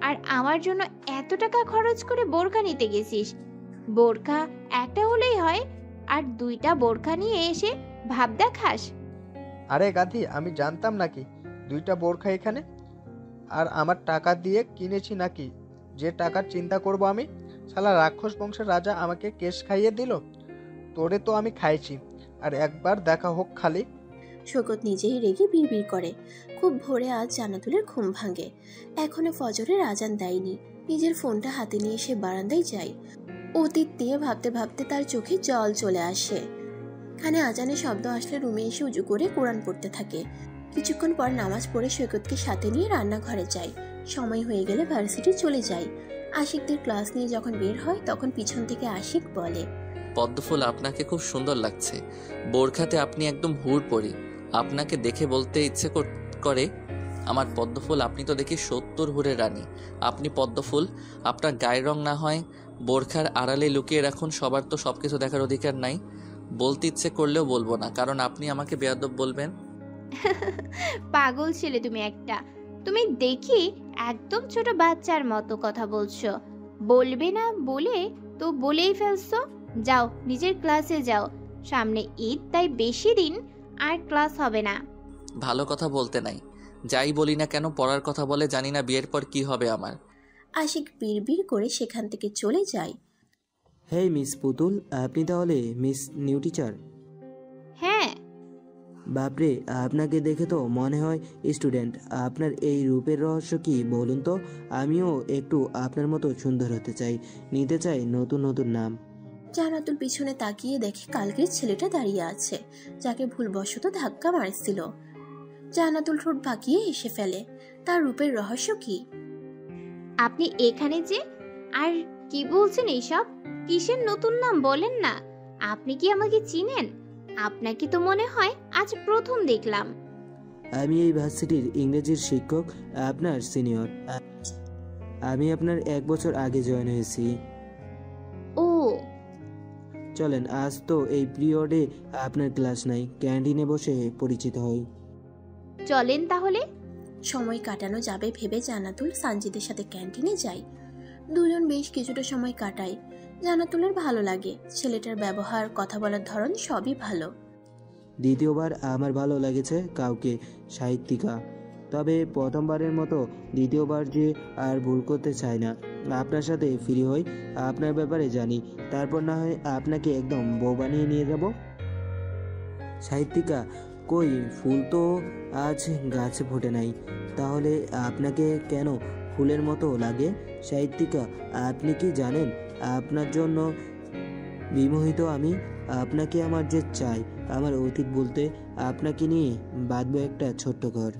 আর আমার জন্য এত টাকা খরচ করে বোরখা নিতে গেছিস। বোরখা একটা হলেই হয়, আর 2টা বোরখা নিয়ে এসে ভাব দেখাস। আরে গাধি, আমি জানতাম নাকি 2টা বোরখা এখানে? আর আমার টাকা দিয়ে কিনেছি নাকি যে টাকার চিন্তা করব আমি? শালা রাক্ষস বংশের রাজা আমাকে কেশ খাইয়ে দিল। তোরে তো আমি খাইছি, আর একবার দেখা হোক খালি। সৈকত নিজেই রেগে বিড়বিড় করে। খুব ভোরে আজ জান্নাতুলের ঘুম ভাঙে। এখনো ফজরের আজান দেয়নি। নিজের ফোনটা হাতে নিয়ে সে বারান্দায় যায়। অতীত দিয়ে ভাবতে ভাবতে তার চোখে জল চলে আসে। কানে আজানের শব্দ আসলে রুমে এসে উজু করে কোরআন পড়তে থাকে। কিছুক্ষণ পর নামাজ পড়ে সৈকতকে সাথে নিয়ে রান্নাঘরে যায়। সময় হয়ে গেলে ভার্সিটি চলে যায়। আশিকদের ক্লাস নিয়ে যখন বের হয় তখন পিছন থেকে আশিক বলে, পদ্মফুল, আপনাকে খুব সুন্দর লাগছে। বোরখাতে আপনি একদম হুড়পড়ি। আপনাকে দেখে বলতে ইচ্ছে করে, আমার পদ্মফুল, আপনি তো দেখি 70 হুড়ের রানী। আপনি পদ্মফুল, আপনার গায়ের রং না হয় বোরখার আড়ালে লুকিয়ে রাখুন। সবার তো সবকিছু দেখার অধিকার নাই। বলতে ইচ্ছে করলেও বলবো না, কারণ আপনি আমাকে বেয়াদব বলবেন। পাগল ছেলে তুমি একটা। তুমি দেখি একদম ছোট বাচ্চার মতো কথা বলছো। বলবে না বলে তো বলেই ফেলছো। যাও নিজের ক্লাসে যাও, সামনে ঈদ, তাই বেশি দিন আর ক্লাস হবে না। ভালো কথা বলতে নাই, যাই বলি না কেন পড়ার কথা বলে। জানি না বিয়ের পর কি হবে আমার। আশিক বিড়বিড় করে সেখান থেকে চলে যায়। হেই মিস পুতুল, আপনি তাহলে মিস নিউ টিচার? হ্যাঁ। বাপরে, আপনাকে দেখে তো মনে হয় স্টুডেন্ট। আপনার এই রূপের রহস্য কি বলুন তো? আমিও একটু আপনার মতো সুন্দর হতে চাই, নিতে চাই নতুন নতুন নাম। জান্নাতুল পিছনে তাকিয়ে দেখে কালকের ছেলেটা দাঁড়িয়ে আছে, যাকে ভুলবশত ধাক্কা মারছিল। জান্নাতুল ঠোঁট বাঁকিয়ে হেসে ফেলে। তার রূপের রহস্য কি? আপনি এখানে যে, আর কি বলছেন এইসব? কিসের নতুন নাম বলেন না? আপনি কি আমাকে চিনেন? আপনাকে তো মনে হয় আজ প্রথম দেখলাম। আমি এই ভার্সিটির ইংরেজির শিক্ষক, আপনার সিনিয়র। আমি আপনার 1 বছর আগে জয়েন হয়েছি। ও, চলেন, আজ তো এই পিরিয়ডে আপনার ক্লাস নাই, ক্যান্টিনে বসে পরিচিত হই। চলেন তাহলে। সময় কাটানো যাবে ভেবে জান্নাতুল সানজিদের সাথে ক্যান্টিনে যায়। দুজন বেশ কিছুটা সময় কাটায়। জান্নাতুলের ভালো লাগে, ছেলেটার ব্যবহার, কথা বলার ধরন সবই ভালো। দ্বিতীয়বার আমার ভালো লেগেছে কাউকে, সাহিত্যিকা। তবে প্রথমবারের মতো দ্বিতীয়বার যে আর ভুল করতে চাই না। আপনার সাথে ফ্রি হই, আপনার ব্যাপারে জানি, তারপর না হয় আপনাকে একদম বউ বানিয়ে নিয়ে যাব। সাহিত্যিকা, কই ফুল তো আজ গাছে ফোটে নাই, তাহলে আপনাকে কেন ফুলের মতো লাগে? সাহিত্যিকা, আপনি কি জানেন আপনার জন্য বিমোহিত আমি? আপনাকে আমার যে চাই, আমার অতীত বলতে আপনাকে নিয়ে বাঁধবো একটা ছোট্ট ঘর।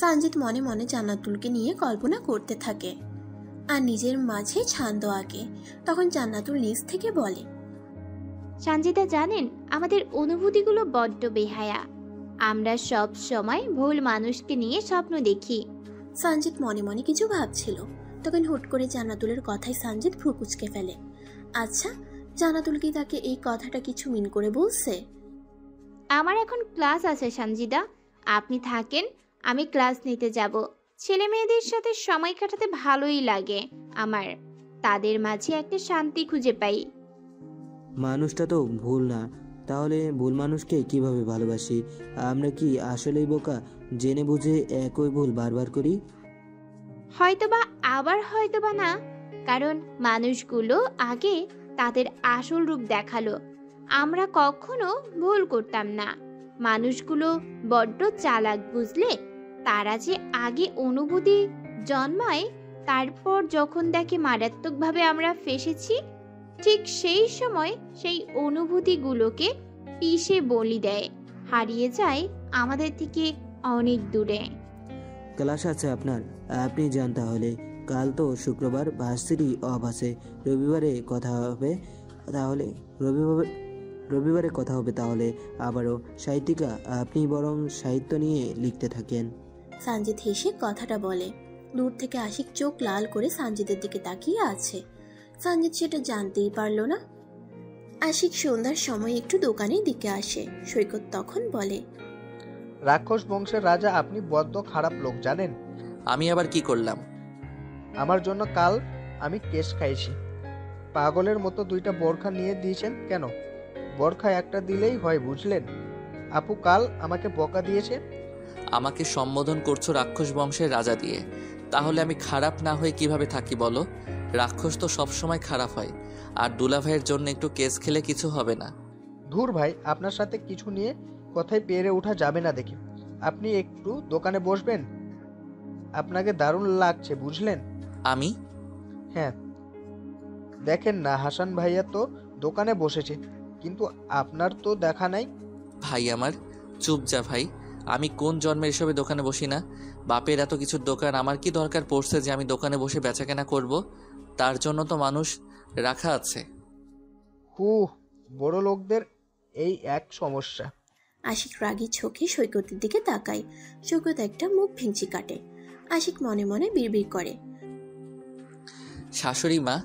সানজিদ মনে মনে জান্নাতুলকে নিয়ে কল্পনা করতে থাকে আর নিজের মাঝে ছন্দ আঁকে। তখন জান্নাতুল নিজ থেকে বলে, সঞ্জিতা জানেন, আমাদের অনুভূতিগুলো বড্ড বেহায়া। আমরা সব সময় ভুল মানুষকে নিয়ে স্বপ্ন দেখি। সানজিদ মনে মনে কিছু ভাবছিল, তখন হুট করে জান্নাতুলের কথায় সানজিদ ভ্রু কুঁচকে ফেলে। আচ্ছা, জান্নাতুল কি তাকে এই কথাটা কিছু মিন করে বলছে? আমার এখন ক্লাস আছে সঞ্জিদা, আপনি থাকেন, আমি ক্লাস নিতে যাব। ছেলে মেয়েদের সাথে সময় কাটাতে ভালোই লাগে আমার, তাদের মাঝে একটা শান্তি খুঁজে পাই। মানুষটা তো ভুল না, তাহলে ভুল মানুষকে কিভাবে ভালোবাসি? আমরা কি আসলেই বোকা, জেনে বুঝে একই ভুল বারবার করি? হয়তোবা, আবার হয়তোবা না, কারণ মানুষগুলো আগে তাদের আসল রূপ দেখালো। আমরা কখনো ভুল করতাম না। মানুষগুলো বড্ড চালাক, বুঝলে? তারা যে আগে অনুভূতি জন্মায়, তারপর যখন দেখে মারাত্মকভাবে আমরা ফেসেছি, ঠিক সেই সময় সেই অনুভূতিগুলোকে পিষে বলি দেয়, হারিয়ে যায় আমাদের থেকে অনেক দূরে। ক্লাস আছে আপনার, আপনি যান তাহলে। কাল তো শুক্রবার, ভার্সিটি অফ আছে। রবিবারে কথা হবে তাহলে। রবিবারে কথা হবে তাহলে আবারও। সাহিত্যিকা, আপনি বরং সাহিত্য নিয়ে লিখতে থাকেন। সানজিদ হেসে কথাটা বলে। দূর থেকে আশিক চোখ লাল করে সানজিদের দিকে তাকিয়ে আছে। সানজিদ সেটা জানতেই পারল না। আশিক সন্ধ্যার সময় একটু দোকানের দিকে আসে। সৈকত তখন বলে, রাক্ষস বংশের রাজা আপনি বড্ড খারাপ লোক, জানেন? আমি আবার কি করলাম? আমার জন্য কাল আমি কেস খাইছি। পাগলের মতো দুইটা বোরখা নিয়ে দিয়েছেন কেন? বোরখা একটা দিলেই হয়, বুঝলেন? আপু কাল আমাকে বকা দিয়েছে। আমাকে সম্বোধন করছো রাক্ষস বংশের রাজা দিয়ে, তাহলে আমি খারাপ না হয়ে কিভাবে থাকি বলো? রাক্ষস তো সবসময় খারাপ হয়, আর দুলাভাইয়ের জন্য একটু কেস খেলে কিছু হবে না। ধুর ভাই, আপনার সাথে কিছু নিয়ে কথায় পেরে ওঠা যাবে না দেখি। আপনি একটু দোকানে বসবেন? আপনাকে দারুণ লাগছে, বুঝলেন? আমি? হ্যাঁ, দেখেন না হাসান ভাইয়া তো দোকানে বসেছে, কিন্তু আপনার তো দেখা নাই। ভাই আমার, চুপ যা ভাই। আমি কোন জন্মের এসবে দোকানে বসি না? বাপের এত কিছুর দোকান, আমার কি দরকার পড়ছে যে আমি দোকানে বসে বেচাকেনা করব? তার জন্য তো মানুষ রাখা আছে। বড় লোকদের এই এক সমস্যা। আশিক রাগী চোখে সৈকতের দিকে তাকায়। সৈকত একটা মুখ ভেঙচি কাটে। আশিক মনে মনে বিড়বিড় করে, শাশুড়ি মা,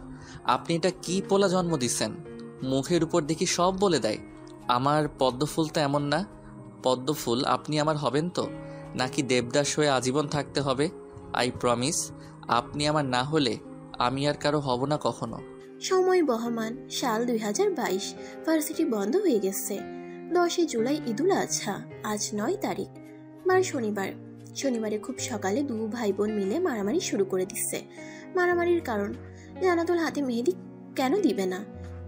আপনি এটা কি পোলা জন্ম দিচ্ছেন? মুখের উপর দেখি সব বলে দেয়। আমার পদ্মফুল তো এমন না। পদ্মফুল আপনি আমার হবেন তো, নাকি দেবদাস হয়ে আজীবন থাকতে হবে? আই প্রমিস, আপনি আমার না হলে আমি আর কারো হব না কখনো। সময় বহমান, সাল 2022। ভার্সিটি বন্ধ হয়ে গেছে। 10 জুলাই ঈদুল আজহা, আজ 9 তারিখ, বার শনিবার। শনিবারে খুব সকালে দু ভাই বোন মিলে মারামারি শুরু করে দিচ্ছে। মারামারির কারণ, জান্নাতুল হাতে মেহেদি কেন দিবে না?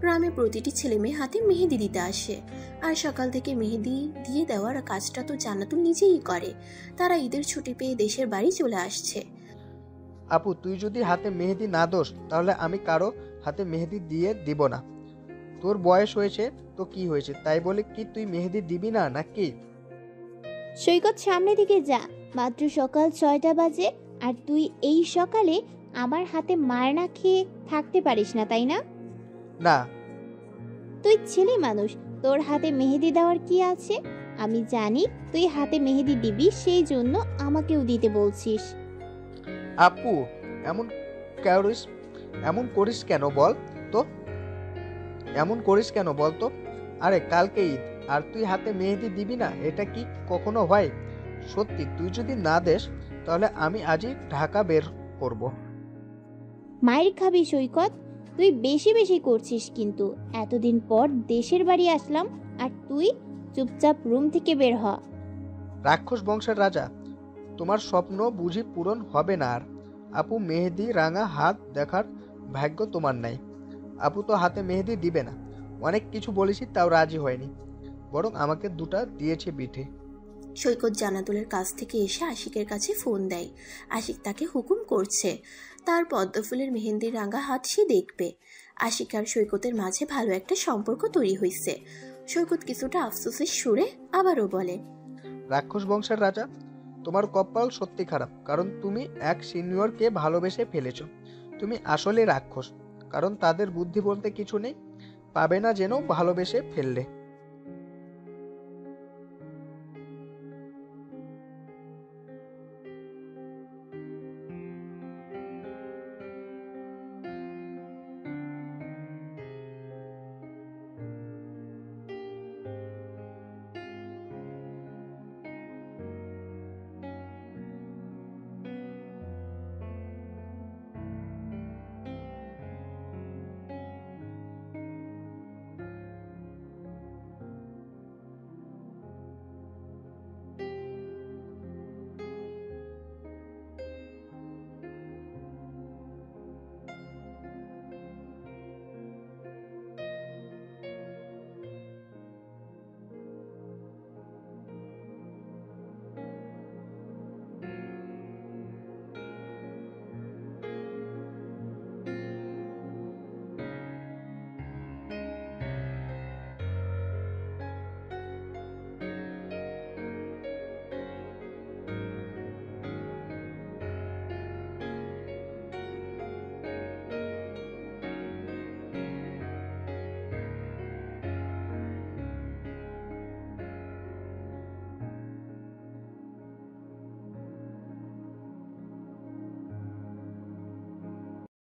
গ্রামে প্রতিটি ছেলে মেয়ে হাতে মেহেদি দিতে আসে, আর সকাল থেকে মেহেদি দিয়ে দেওয়ার কাজটা তো জান্নাতুল নিজেই করে। তারা ঈদের ছুটি পেয়ে দেশের বাড়ি চলে আসছে। আপু, তুই যদি হাতে মেহেদি না দোস, তাহলে আমি কারো হাতে মেহেদি দিয়ে দিব না। তোর বয়স হয়েছে তো কি হয়েছে, তাই বলে কি তুই মেহেদি দিবি না নাকি? সৈকত, সামনে দিকে যা। মাত্র সকাল 6টা বাজে, আর তুই এই সকালে আমার হাতে মার না খেয়ে থাকতে পারিস না, তাই না? না। তুই ছেলে মানুষ, তোর হাতে মেহেদি দেওয়ার কি আছে? আমি জানি তুই হাতে মেহেদি দিবি, সেই জন্য আমাকেও দিতে বলছিস। আপু, এমন করিস কেন বল তো? এমন করিস কেন বলতো? আরে কালকে ঈদ, আর তুই হাতে মেহেদি দিবি না? এটা কি কখনো হয়? সত্যি তুই যদি না দেস তাহলে আমি আজই ঢাকা বের করব। মায়ের খাবি সৈকত, তুই বেশি বেশি করছিস কিন্তু। এতদিন পর দেশের বাড়ি আসলাম আর তুই চুপচাপ রুম থেকে বের হ। রাক্ষস বংশের রাজা, তোমার স্বপ্ন বুঝি পূরণ হবে না আর। আপু মেহেদি রাঙা হাত দেখার ভাগ্য তোমার নাই। আপু তো হাতে মেহেদি দিবে না। অনেক কিছু বলেছি তাও রাজি হয়নি, বরং আমাকে দুটা দিয়েছে পিঠে। সৈকত জান্নাতুলের কাছ থেকে এসে আশিকের কাছে ফোন দেয়। আশিক তাকে হুকুম করছে তার পদ্মফুলের মেহেন্দির রাঙা হাত সে দেখবে। আশিক আর সৈকতের মাঝে ভালো একটা সম্পর্ক তৈরি হয়েছে। সৈকত কিছুটা আফসোসের সুরে আবারও বলে, রাক্ষস বংশের রাজা, তোমার কপাল সত্যি খারাপ, কারণ তুমি এক সিনিয়রকে ভালোবেসে ফেলেছো। তুমি আসলে রাক্ষস, কারণ তাদের বুদ্ধি বলতে কিছু নেই, পাবে না যেন ভালোবেসে ফেললে।